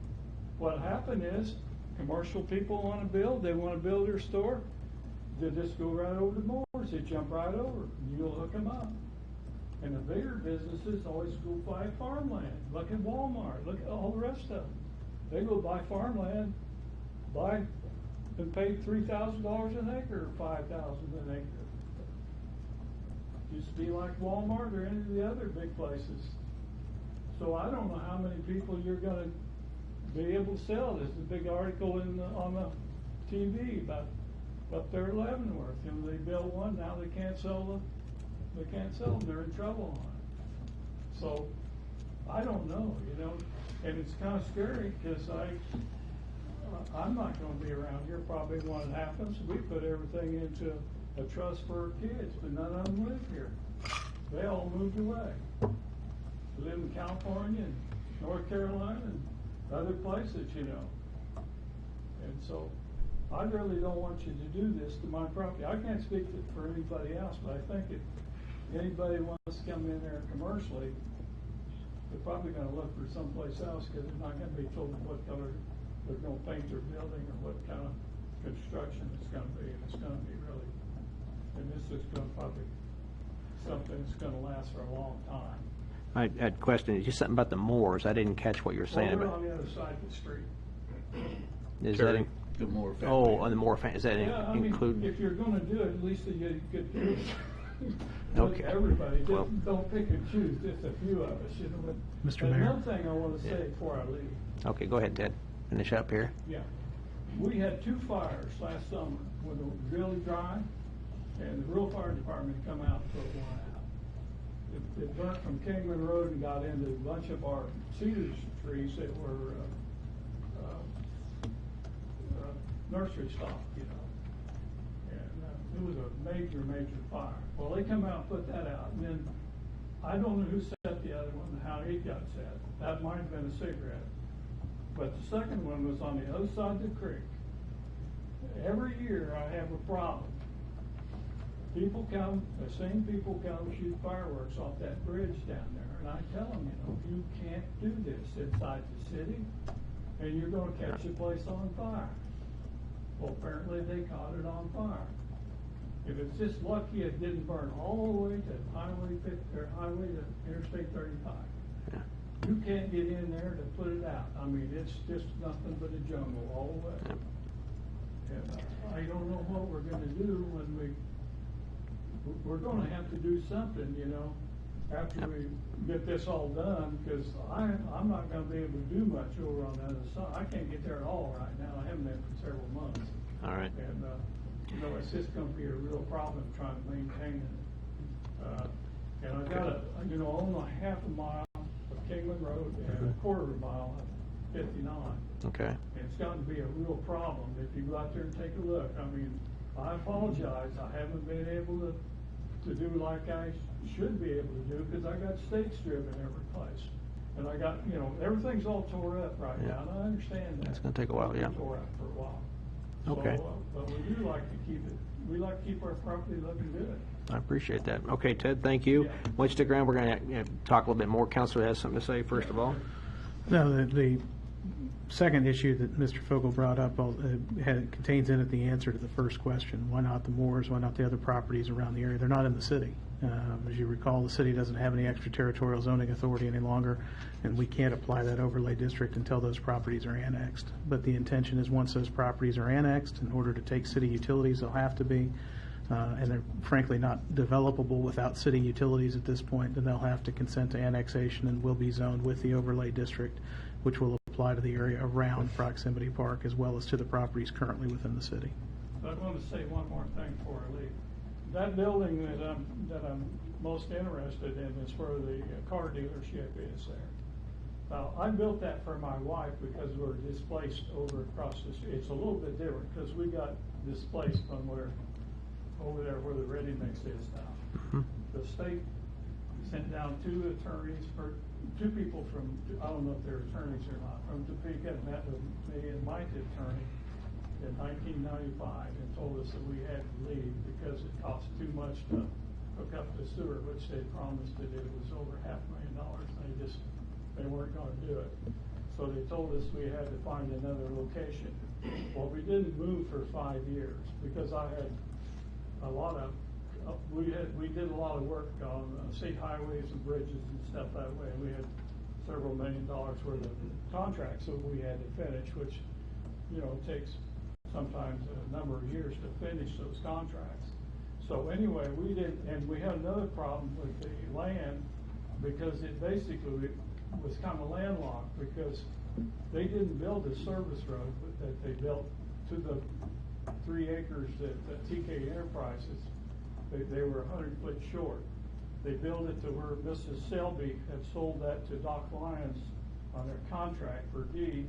S17: What happened is, commercial people want to build, they want to build their store, they just go right over to Moore's, they jump right over, and you'll hook them up. And the bigger businesses always go buy farmland. Look at Walmart, look at all the rest of them. They go buy farmland, and pay $3,000 an acre or $5,000 an acre. Used to be like Walmart or any of the other big places. So I don't know how many people you're going to be able to sell. There's a big article on the TV about up there at Leavenworth. They built one, now they can't sell them. They're in trouble on it. So I don't know, and it's kind of scary because I'm not going to be around here probably when it happens. We put everything into a trust for our kids, but none of them live here. They all moved away. They live in California and North Carolina and other places, And so I really don't want you to do this to my property. I can't speak for anybody else, but I think if anybody wants to come in there commercially, they're probably going to look for someplace else because they're not going to be told what color they're going to paint their building or what kind of construction it's going to be. And it's going to be really, and this is going to probably something that's going to last for a long time.
S2: I had a question. Just something about the Moores. I didn't catch what you were saying
S17: Well,
S2: about.
S17: they're on the other side of the street.
S2: Is that
S3: the Moore family.
S2: Oh, on the Moore family, is that
S17: Yeah, I mean,
S2: include?
S17: if you're gonna do it, at least you could do it.
S2: Okay.
S17: Everybody, just
S2: Well-
S17: don't pick and choose, just a few of us, you know. But
S9: Mr. Mayor.
S17: another thing I wanna say before I leave,
S2: Okay, go ahead, Ted. Finish up here.
S17: yeah. We had 2 fires last summer when it was really dry, and the rural fire department come out and put one out. It burnt from Kingman Road and got into a bunch of our cedar trees that were, nursery stock, you know. And, it was a major, major fire. Well, they come out and put that out, and then, I don't know who set the other one, how it got set. That might have been a cigarette. But the second one was on the other side of the creek. Every year I have a problem. People come, the same people come shoot fireworks off that bridge down there, and I tell them, you know, you can't do this inside the city, and you're gonna catch the place on fire. Well, apparently they caught it on fire. If it's just lucky it didn't burn all the way to Highway 50, or Highway to Interstate 35. You can't get in there to put it out. I mean, it's just nothing but a jungle all the way. And I don't know what we're gonna do when we're gonna have to do something, you know, after we get this all done, because I'm not gonna be able to do much over on the other side. I can't get there at all right now. I haven't been for several months.
S2: All right.
S17: And, you know, it's just gonna be a real problem trying to maintain it. And I got own a half a mile of Kingman Road and a quarter of a mile of 59.
S2: Okay.
S17: And it's gotten to be a real problem. If you go out there and take a look, I mean, I apologize, I haven't been able to do like I should be able to do, because I got stakes driven every place. And I got, you know, everything's all tore up right now, and I understand that.
S2: It's gonna take a while, yeah.
S17: It's tore up for a while.
S2: Okay.
S17: So, but we do like to keep it, we like to keep our property looking good.
S2: I appreciate that. Okay, Ted, thank you. Why don't you stick around? We're going to talk a little bit more. Counselor has something to say, first of all.
S9: No, the second issue that Mr. Fogel brought up contains in it the answer to the first question. Why not the Moores? Why not the other properties around the area? They're not in the city. As you recall, the city doesn't have any extraterritorial zoning authority any longer, and we can't apply that overlay district until those properties are annexed. But the intention is once those properties are annexed, in order to take city utilities, they'll have to be, and they're frankly not developable without city utilities at this point, then they'll have to consent to annexation and will be zoned with the overlay district, which will apply to the area around Proximity Park as well as to the properties currently within the city.
S17: I want to say one more thing before I leave. That building that I'm most interested in is where the car dealership is there. Now, I built that for my wife because we're displaced over across the street. It's a little bit different because we got displaced from over there where the ready mix is now. The state sent down 2 attorneys, or 2 people from, I don't know if they're attorneys or not, from Topeka, met with me and my attorney in 1995 and told us that we had to leave because it cost too much to hook up the sewer, which they promised to do. It was over $500,000. They weren't going to do it. So they told us we had to find another location. Well, we didn't move for 5 years because I had a lot of, we did a lot of work on state highways and bridges and stuff that way. We had several $1 million worth of contracts that we had to finish, which, you know, takes sometimes a number of years to finish those contracts. So anyway, we did, and we had another problem with the land because it basically was kind of landlocked because they didn't build the service road that they built to the 3 acres that TK Enterprises, they were 100 foot short. They built it to where Mrs. Selby had sold that to Doc Lyons on their contract for deed,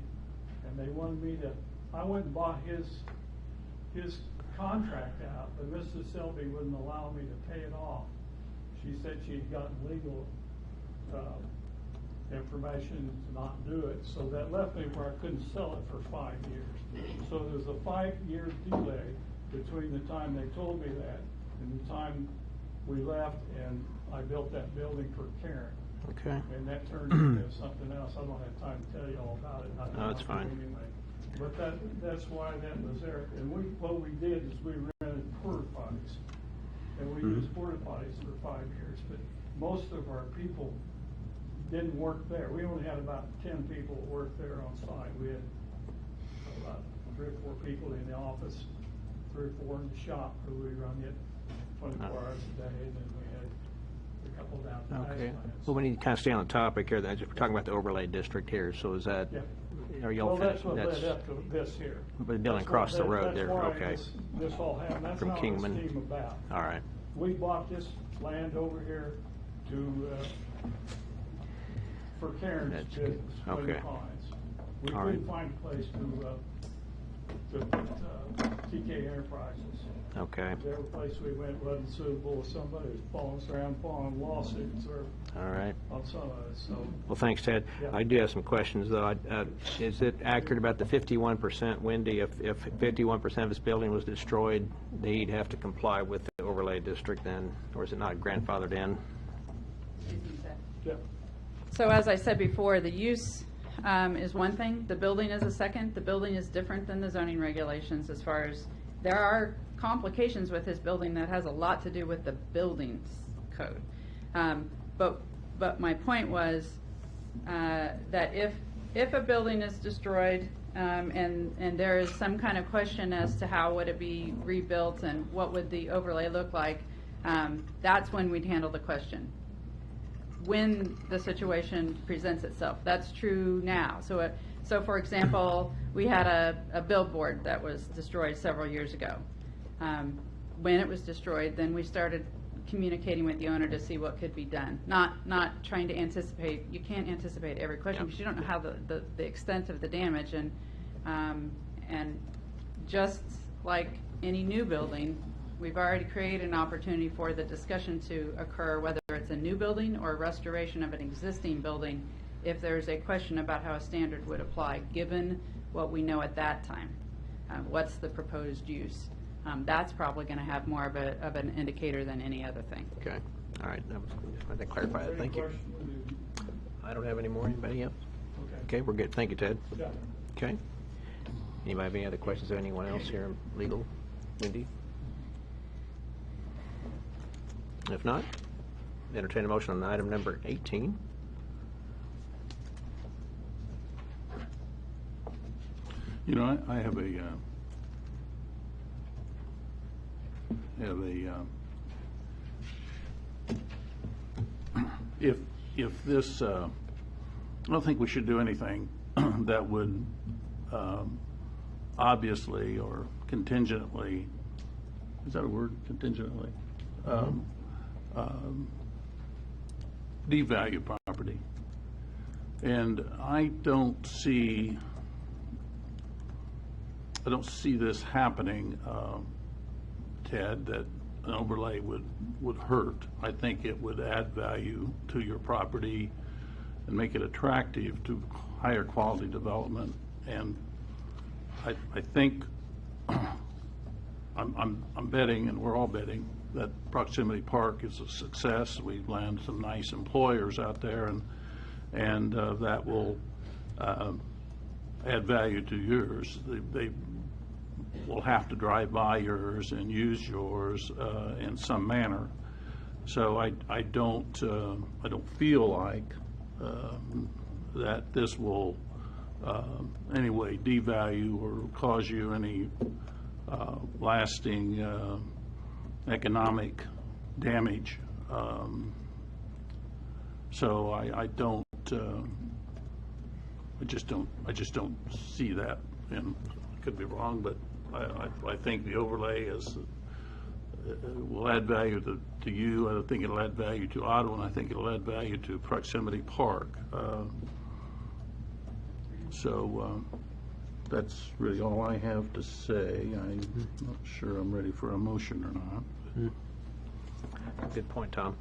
S17: and they wanted me to, I went and bought his contract out, but Mrs. Selby wouldn't allow me to pay it off. She said she'd gotten legal information to not do it, so that left me where I couldn't sell it for 5 years. So there was a 5-year delay between the time they told me that and the time we left, and I built that building for Karen.
S2: Okay.
S17: And that turned into something else. I don't have time to tell you all about it.
S2: No, that's fine.
S17: Anyway. But that's why that was there. And what we did is we rented porta potties. And we used porta potties for 5 years. But most of our people didn't work there. We only had about 10 people work there on site. We had about 3 or 4 people in the office, 3 or 4 in the shop, who we run it 24 hours a day, and then we had a couple down at the
S2: Okay.
S17: ice plants.
S2: Well, we need to kind of stay on the topic here. We're talking about the overlay district here, so is that, are y'all
S17: Well, that's
S2: finished?
S17: what led up to this here.
S2: The building
S17: That's
S2: across
S17: what-
S2: the road
S17: that's
S2: there,
S17: why
S2: okay.
S17: This all happened, that's
S2: From
S17: not what
S2: Kingman.
S17: this came about.
S2: All right.
S17: We bought this land over here to, for Karen's
S2: That's
S17: business,
S2: good.
S17: William
S2: Okay.
S17: Pines. We
S2: All
S17: couldn't
S2: right.
S17: find a place to put TK Enterprises.
S2: Okay.
S17: Every place we went wasn't suitable. Somebody was following us around, filing lawsuits or
S2: All right.
S17: on some of it, so.
S2: Well, thanks, Ted.
S17: Yeah.
S2: I do have some questions, though. Is it accurate about the 51%, Wendy? If 51% of his building was destroyed, he'd have to comply with the overlay district then, or is it not grandfathered in?
S17: Yeah.
S8: So as I said before, the use is one thing, the building is a second. The building is different than the zoning regulations as far as, there are complications with his building that has a lot to do with the buildings code. But my point was that if a building is destroyed and there is some kind of question as to how would it be rebuilt and what would the overlay look like, that's when we'd handle the question. When the situation presents itself. That's true now. So for example, we had a billboard that was destroyed several years ago. When it was destroyed, then we started communicating with the owner to see what could be done. Not trying to anticipate. You can't anticipate every question because you don't know how the extent of the damage. And just like any new building, we've already created an opportunity for the discussion to occur, whether it's a new building or restoration of an existing building, if there's a question about how a standard would apply, given what we know at that time. What's the proposed use? That's probably going to have more of an indicator than any other thing.
S2: Okay. All right. I think clarify that. Thank you. I don't have any more. Anybody else? Okay, we're good. Thank you, Ted.
S17: Yeah.
S2: Okay. Anybody have any other questions of anyone else here in legal? Wendy? If not, entertain a motion on item number 18.
S3: You know, I have if this, I don't think we should do anything that would obviously or contingently, is that a word, contingently? Devalue property. And I don't see this happening, Ted, that an overlay would hurt. I think it would add value to your property and make it attractive to higher quality development. And I think I'm betting, and we're all betting, that Proximity Park is a success. We've landed some nice employers out there, and that will add value to yours. They will have to drive by yours and use yours in some manner. So I don't feel like that this will anyway devalue or cause you any lasting economic damage. So I just don't see that. And I could be wrong, but I think the overlay will add value to you. I think it'll add value to Ottawa, and I think it'll add value to Proximity Park. So that's really all I have to say. I'm not sure I'm ready for a motion or not.
S2: Good point, Tom.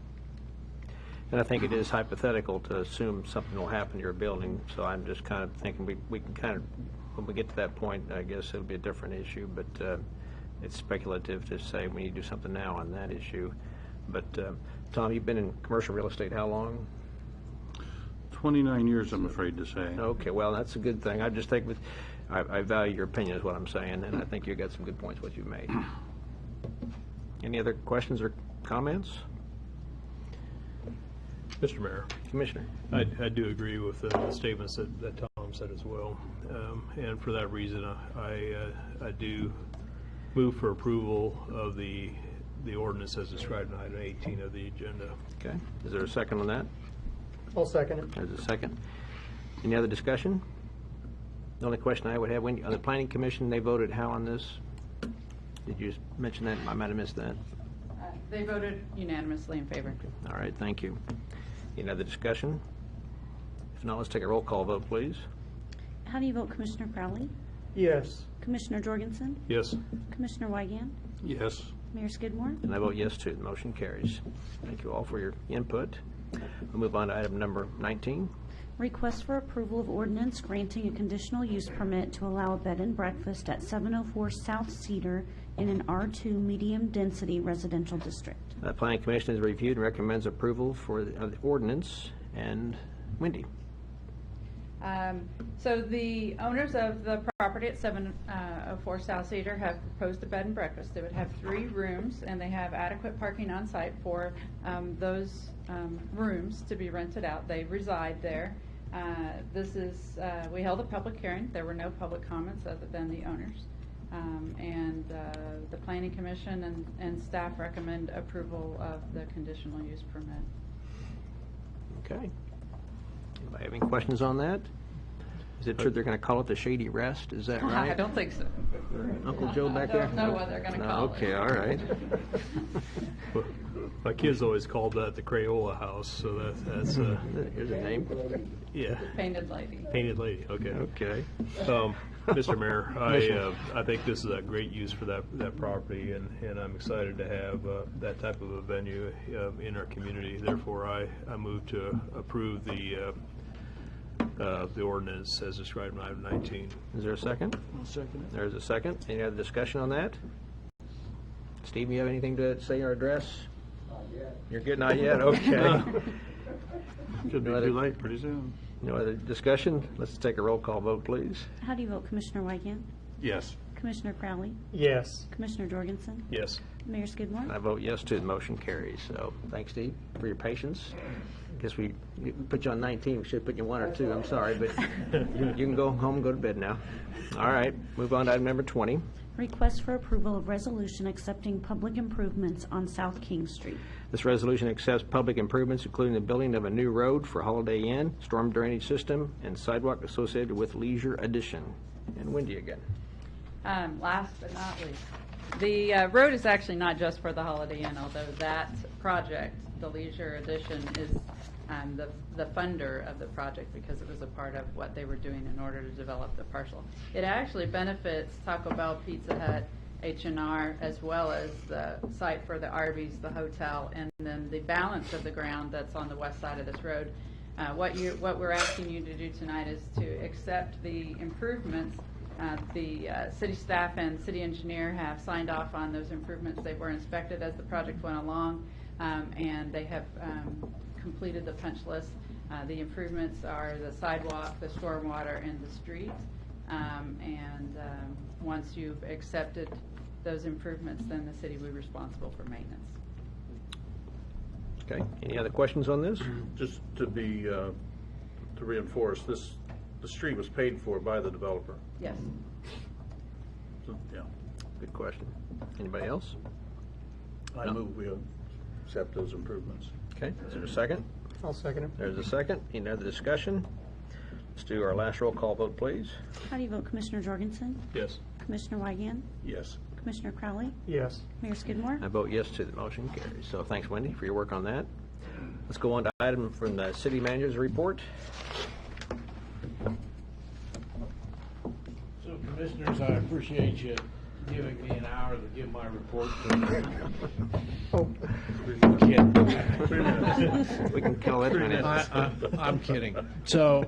S2: And I think it is hypothetical to assume something will happen to your building, so I'm just kind of thinking we can kind of, when we get to that point, I guess it'll be a different issue, but it's speculative to say we need to do something now on that issue. But Tom, you've been in commercial real estate how long?
S3: 29 years, I'm afraid to say.
S2: Okay, well, that's a good thing. I just think I value your opinion is what I'm saying, and I think you got some good points what you've made. Any other questions or comments?
S7: Mr. Mayor.
S2: Commissioner.
S7: I do agree with the statements that Tom said as well. And for that reason, I do move for approval of the ordinance as described in item 18 of the agenda.
S2: Okay. Is there a second on that?
S6: I'll second it.
S2: There's a second. Any other discussion? The only question I would have, when, on the planning commission, they voted how on this? Did you mention that? I might have missed that.
S8: They voted unanimously in favor.
S2: All right, thank you. Any other discussion? If not, let's take a roll call vote, please.
S13: How do you vote, Commissioner Crowley?
S6: Yes.
S13: Commissioner Jorgensen?
S7: Yes.
S13: Commissioner Weigand?
S3: Yes.
S13: Mayor Skidmore?
S2: And I vote yes, too. The motion carries. Thank you all for your input. We'll move on to item number 19.
S13: Request for approval of ordinance granting a conditional use permit to allow a bed and breakfast at 704 South Cedar in an R2 medium-density residential district.
S2: The Planning Commission has reviewed and recommends approval for the ordinance. And Wendy?
S8: So the owners of the property at 704 South Cedar have proposed a bed and breakfast. They would have 3 rooms, and they have adequate parking on site for those rooms to be rented out. They reside there. We held a public hearing. There were no public comments other than the owners. And the Planning Commission and staff recommend approval of the conditional use permit.
S2: Okay. Anybody have any questions on that? Is it true they're going to call it the Shady Rest? Is that right?
S8: I don't think so.
S2: Uncle Joe back there?
S8: I don't know what they're going to
S2: No,
S8: call it.
S2: okay, all right.
S7: My kids always called that the Crayola House, so that's
S2: Here's a name.
S7: yeah.
S8: Painted Lady.
S7: Painted Lady, okay.
S2: Okay.
S7: Mr. Mayor, I think this is a great use for that property, and I'm excited to have that type of a venue in our community. Therefore, I move to approve the ordinance as described in item 19.
S2: Is there a second?
S3: I'll second it.
S2: There's a second. Any other discussion on that? Steve, you have anything to say or address? Not yet. You're good, not yet? Okay.
S3: Could be
S2: No other-
S3: too late pretty soon.
S2: No other discussion? Let's take a roll call vote, please.
S13: How do you vote, Commissioner Weigand?
S3: Yes.
S13: Commissioner Crowley?
S6: Yes.
S13: Commissioner Jorgensen?
S7: Yes.
S13: Mayor Skidmore?
S2: I vote yes, too. The motion carries. So, thanks, Steve, for your patience. I guess we put you on 19. We should have put you 1 or 2. I'm sorry, but you can go home and go to bed now. All right. Move on to item number 20.
S13: Request for approval of resolution accepting public improvements on South King Street.
S2: This resolution accepts public improvements, including the building of a new road for Holiday Inn, storm drainage system, and sidewalk associated with Leisure Addition. And Wendy again.
S8: Last but not least, the road is actually not just for the Holiday Inn, although that project, the Leisure Addition, is the funder of the project because it was a part of what they were doing in order to develop the parcel. It actually benefits Taco Bell, Pizza Hut, H&R, as well as the site for the Arby's, the hotel, and then the balance of the ground that's on the west side of this road. What we're asking you to do tonight is to accept the improvements. The city staff and city engineer have signed off on those improvements. They were inspected as the project went along, and they have completed the punch list. The improvements are the sidewalk, the stormwater, and the street. Once you've accepted those improvements, then the city will be responsible for maintenance.
S2: Okay. Any other questions on this?
S3: Just to be, to reinforce, the street was paid for by the developer.
S8: Yes.
S3: So, yeah.
S2: Good question. Anybody else?
S3: I move we accept those improvements.
S2: Okay. Is there a second?
S6: I'll second it.
S2: There's a second. Any other discussion? Let's do our last roll call vote, please.
S13: How do you vote, Commissioner Jorgensen?
S7: Yes.
S13: Commissioner Weigand?
S3: Yes.
S13: Commissioner Crowley?
S6: Yes.
S13: Mayor Skidmore?
S2: I vote yes to the motion carries. So thanks, Wendy, for your work on that. Let's go on to item from the city manager's report.
S5: So, Commissioners, I appreciate you giving me an hour to give my report.
S2: We can kill that minute.
S5: I'm kidding. So,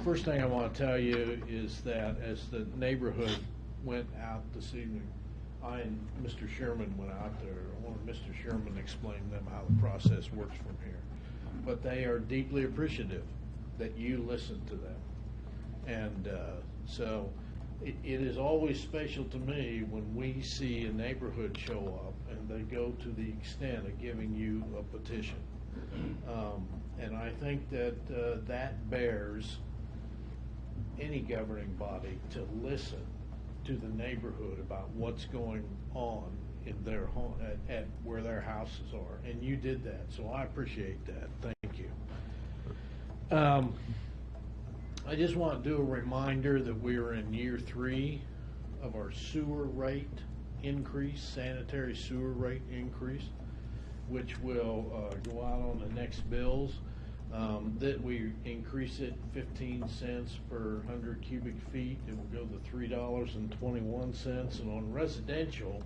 S5: first thing I want to tell you is that as the neighborhood went out this evening, I and Mr. Sherman went out there. I wanted Mr. Sherman to explain to them how the process works from here. But they are deeply appreciative that you listen to them. And so it is always special to me when we see a neighborhood show up and they go to the extent of giving you a petition. And I think that that bears any governing body to listen to the neighborhood about what's going on in their home, at where their houses are. And you did that, so I appreciate that. Thank you. I just want to do a reminder that we are in year 3 of our sewer rate increase, sanitary sewer rate increase, which will go out on the next bills. That we increase it 15 cents per 100 cubic feet. It will go to $3.21. And on residential,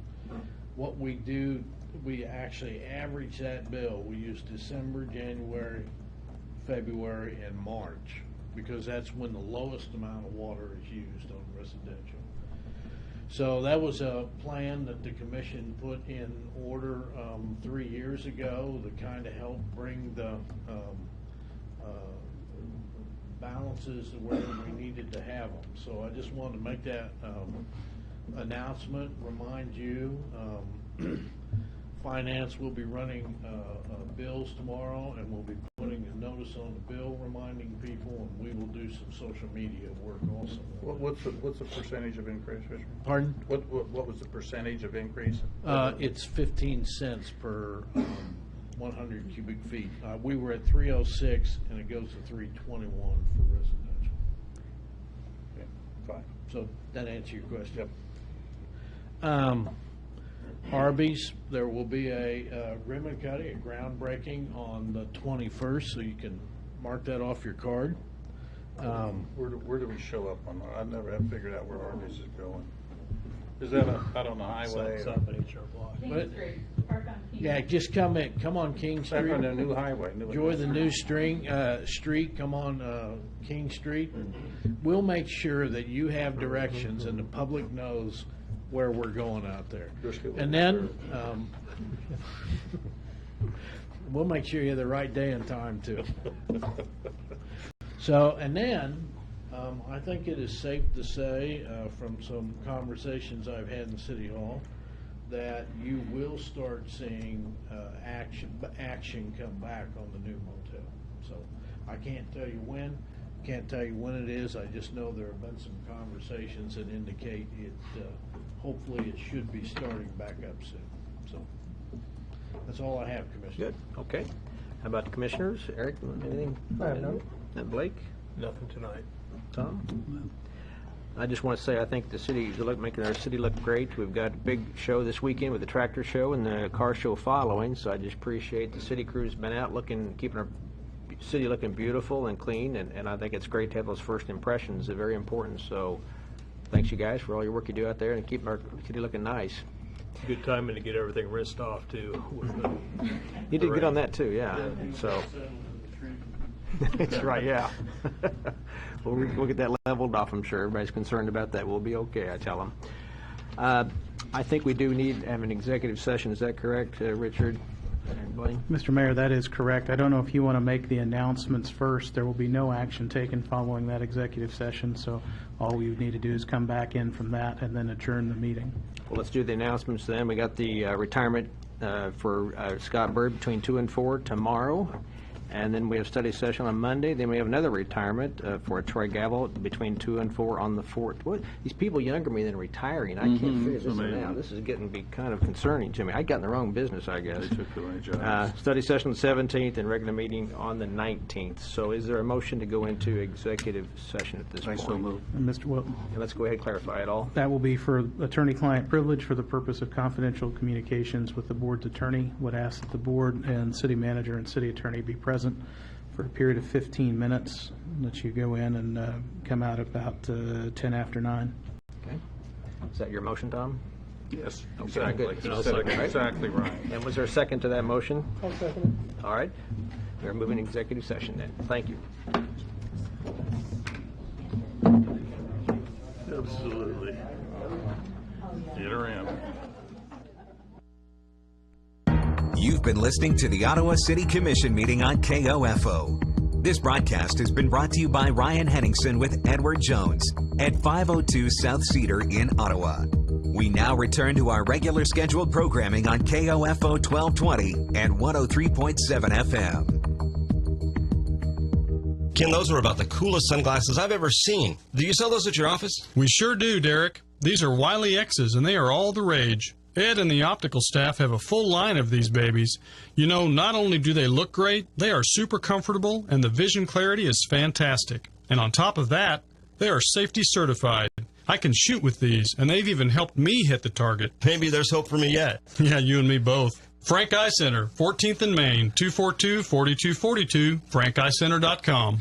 S5: what we do, we actually average that bill. We use December, January, February, and March, because that's when the lowest amount of water is used on residential. So that was a plan that the commission put in order 3 years ago to kind of help bring the balances to where we needed to have them. So I just wanted to make that announcement, remind you. Finance will be running bills tomorrow, and we'll be putting a notice on the bill reminding people, and we will do some social media work also.
S3: What's the percentage of increase, Richard?
S5: Pardon?
S3: What was the percentage of increase?
S5: It's 15 cents per 100 cubic feet. We were at 306, and it goes to 321 for residential.
S3: Okay, fine.
S5: So that answers your question.
S3: Yep.
S5: Arby's, there will be a ribbon cutting, a groundbreaking on the 21st, so you can mark that off your card.
S3: Where do we show up on that? I never have figured out where Arby's is going. Is that out on the highway?
S7: South of HR Block.
S8: King Street, park on King.
S5: Yeah, just come on King Street.
S3: Back on the new highway.
S5: Enjoy the new street. Come on King Street, and we'll make sure that you have directions and the public knows where we're going out there. And then we'll make sure you have the right day and time too. So, and then I think it is safe to say from some conversations I've had in City Hall that you will start seeing action come back on the new motel. So I can't tell you when. Can't tell you when it is. I just know there have been some conversations that indicate it. Hopefully, it should be starting back up soon. So that's all I have, Commissioner.
S2: Good. Okay. How about the commissioners? Eric, anything?
S6: I have none.
S2: And Blake?
S7: Nothing tonight.
S2: Tom? I just want to say I think the city is making our city look great. We've got a big show this weekend with the tractor show and the car show following. So I just appreciate the city crew's been out keeping our city looking beautiful and clean, and I think it's great to have those first impressions. They're very important. So thanks you guys for all your work you do out there and keeping our city looking nice.
S7: Good timing to get everything rinsed off too.
S2: You did good on that too, yeah. So that's right, yeah. We'll get that leveled off. I'm sure everybody's concerned about that. We'll be okay, I tell them. I think we do need to have an executive session. Is that correct, Richard?
S9: Mr. Mayor, that is correct. I don't know if you want to make the announcements first. There will be no action taken following that executive session, so all we would need to do is come back in from that and then adjourn the meeting.
S2: Well, let's do the announcements then. We got the retirement for Scott Bird between 2 and 4 tomorrow. And then we have study session on Monday. Then we have another retirement for Troy Gavel between 2 and 4 on the 4th. What, these people younger than me than retiring, I can't figure this one out. This is getting to be kind of concerning to me. I got in the wrong business, I guess.
S3: They took the right jobs.
S2: Study session on the 17th and regular meeting on the 19th. So is there a motion to go into executive session at this point?
S3: So moved.
S9: Mr. Wilton.
S2: And let's go ahead and clarify it all.
S9: That will be for attorney-client privilege for the purpose of confidential communications with the board's attorney. Would ask that the board and city manager and city attorney be present for a period of 15 minutes. Let you go in and come out about 10 after 9.
S2: Okay. Is that your motion, Tom?
S3: Yes,
S2: Okay,
S3: exactly.
S2: good.
S3: You said it exactly right.
S2: And was there a second to that motion?
S6: I'll second it.
S2: All right. We're moving to executive session then. Thank you.
S3: Absolutely. Get her in.
S16: You've been listening to the Ottawa City Commission meeting on KOFO. This broadcast has been brought to you by Ryan Henningsen with Edward Jones at 502 South Cedar in Ottawa. We now return to our regular scheduled programming on KOFO 1220 and 103.7 FM.
S18: Ken, those are about the coolest sunglasses I've ever seen. Do you sell those at your office?
S19: We sure do, Derek. These are Wiley X's, and they are all the rage. Ed and the optical staff have a full line of these babies. You know, not only do they look great, they are super comfortable, and the vision clarity is fantastic. And on top of that, they are safety certified. I can shoot with these, and they've even helped me hit the target.
S18: Maybe there's hope for me yet.
S19: Yeah, you and me both. Frank Eye Center, 14th and Main, 242-4242, frankeyecenter.com.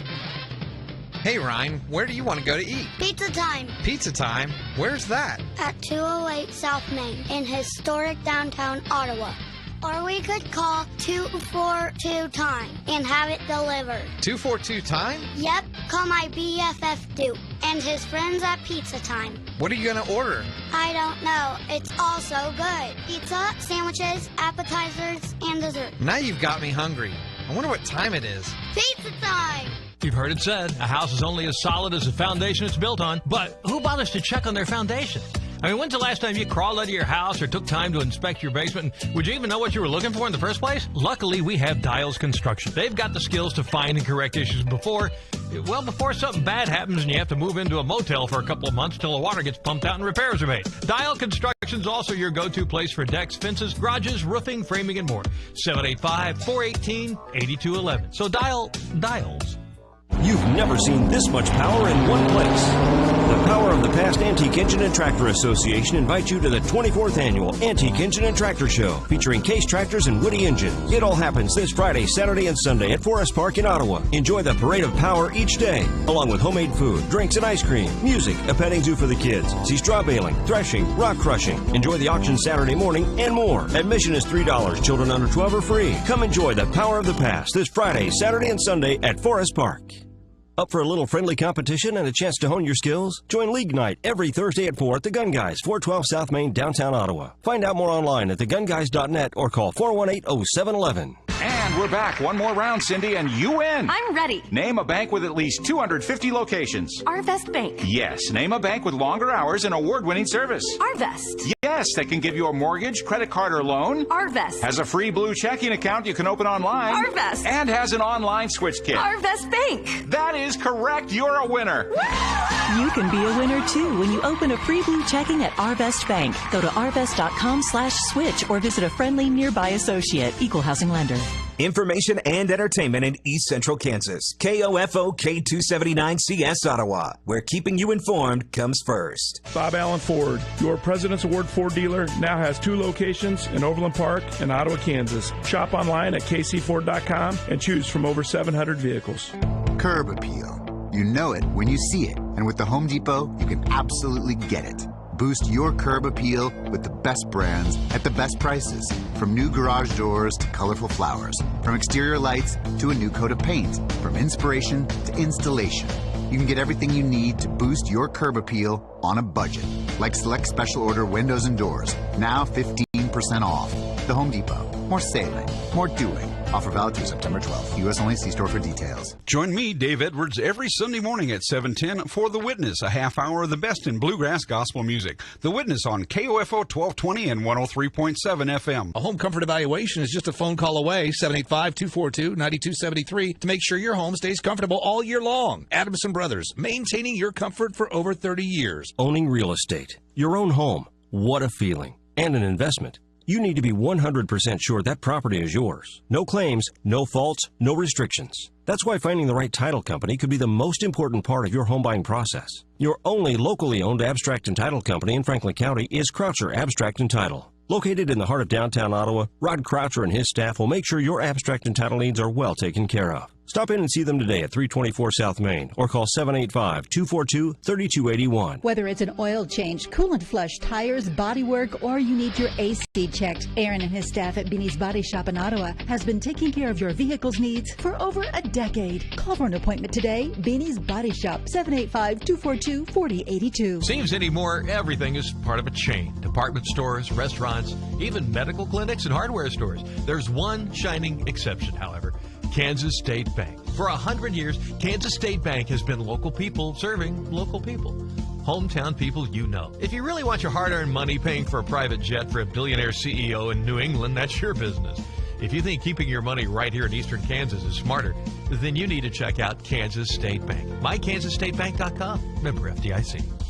S20: Hey, Ryan, where do you want to go to eat?
S21: Pizza Time.
S20: Pizza Time? Where's that?
S21: At 208 South Main in historic downtown Ottawa. Or we could call 242-TIME and have it delivered.
S20: 242-TIME?
S21: Yep, call my BFF Duke and his friends at Pizza Time.
S20: What are you going to order?
S21: I don't know. It's all so good. Pizza, sandwiches, appetizers, and dessert.
S20: Now you've got me hungry. I wonder what time it is.
S21: Pizza Time!
S22: You've heard it said, a house is only as solid as the foundation it's built on. But who bothers to check on their foundation? I mean, when's the last time you crawled out of your house or took time to inspect your basement? Would you even know what you were looking for in the first place? Luckily, we have Dials Construction. They've got the skills to find and correct issues before something bad happens and you have to move into a motel for a couple of months till the water gets pumped out and repairs are made. Dial Construction's also your go-to place for decks, fences, garages, roofing, framing, and more. 785-418-8211. So Dials.
S18: You've never seen this much power in one place. The Power of the Past Antique Engine and Tractor Association invites you to the 24th Annual Antique Engine and Tractor Show, featuring Case tractors and Woody engines. It all happens this Friday, Saturday, and Sunday at Forest Park in Ottawa. Enjoy the parade of power each day, along with homemade food, drinks, and ice cream, music, a petting zoo for the kids, see straw baling, threshing, rock crushing. Enjoy the auction Saturday morning, and more. Admission is $3. Children under 12 are free. Come enjoy the Power of the Past this Friday, Saturday, and Sunday at Forest Park. Up for a little friendly competition and a chance to hone your skills? Join League Night every Thursday at 4 at the Gun Guys, 412 South Main, downtown Ottawa. Find out more online at thegunguys.net or call 418-0711.
S23: And we're back. One more round, Cindy, and you win.
S24: I'm ready.
S23: Name a bank with at least 250 locations.
S24: Arvest Bank.
S23: Yes. Name a bank with longer hours and award-winning service.
S24: Arvest.
S23: Yes, that can give you a mortgage, credit card, or loan.
S24: Arvest.
S23: Has a free blue checking account you can open online.
S24: Arvest.
S23: And has an online switch kit.
S24: Arvest Bank.
S23: That is correct. You're a winner.
S24: You can be a winner, too, when you open a free blue checking at Arvest Bank. Go to arvest.com/switch or visit a friendly nearby associate. Equal housing lender.
S16: Information and entertainment in East Central Kansas. KOFO K279CS Ottawa, where keeping you informed comes first.
S25: Bob Allen Ford, your President's Award Ford dealer, now has 2 locations in Overland Park and Ottawa, Kansas. Shop online at kcford.com and choose from over 700 vehicles.
S26: Curb appeal. You know it when you see it. And with the Home Depot, you can absolutely get it. Boost your curb appeal with the best brands at the best prices. From new garage doors to colorful flowers. From exterior lights to a new coat of paint. From inspiration to installation. You can get everything you need to boost your curb appeal on a budget. Like select special order windows and doors. Now 15% off. The Home Depot. More saving. More doing. Offer valid through September 12th. U.S. only. See store for details.
S27: Join me, Dave Edwards, every Sunday morning at 7:10 for The Witness, a half hour of the best in bluegrass gospel music. The Witness on KOFO 1220 and 103.7 FM.
S28: A home comfort evaluation is just a phone call away, 785-242-9273, to make sure your home stays comfortable all year long. Adamson Brothers, maintaining your comfort for over 30 years.
S18: Owning real estate, your own home, what a feeling, and an investment. You need to be 100% sure that property is yours. No claims, no faults, no restrictions. That's why finding the right title company could be the most important part of your home buying process. Your only locally owned abstract and title company in Franklin County is Croucher Abstract and Title. Located in the heart of downtown Ottawa, Rod Croucher and his staff will make sure your abstract and title needs are well taken care of. Stop in and see them today at 324 South Main or call 785-242-3281.
S29: Whether it's an oil change, coolant flush, tires, bodywork, or you need your AC checked, Aaron and his staff at Beanie's Body Shop in Ottawa has been taking care of your vehicle's needs for over a decade. Call for an appointment today. Beanie's Body Shop, 785-242-4082.
S22: Seems anymore, everything is part of a chain. Department stores, restaurants, even medical clinics and hardware stores. There's one shining exception, however. Kansas State Bank. For 100 years, Kansas State Bank has been local people serving local people. hometown people you know. If you really want your hard-earned money paying for a private jet for a billionaire CEO in New England, that's your business. If you think keeping your money right here in eastern Kansas is smarter, then you need to check out Kansas State Bank. MyKansasStateBank.com. Member FDIC.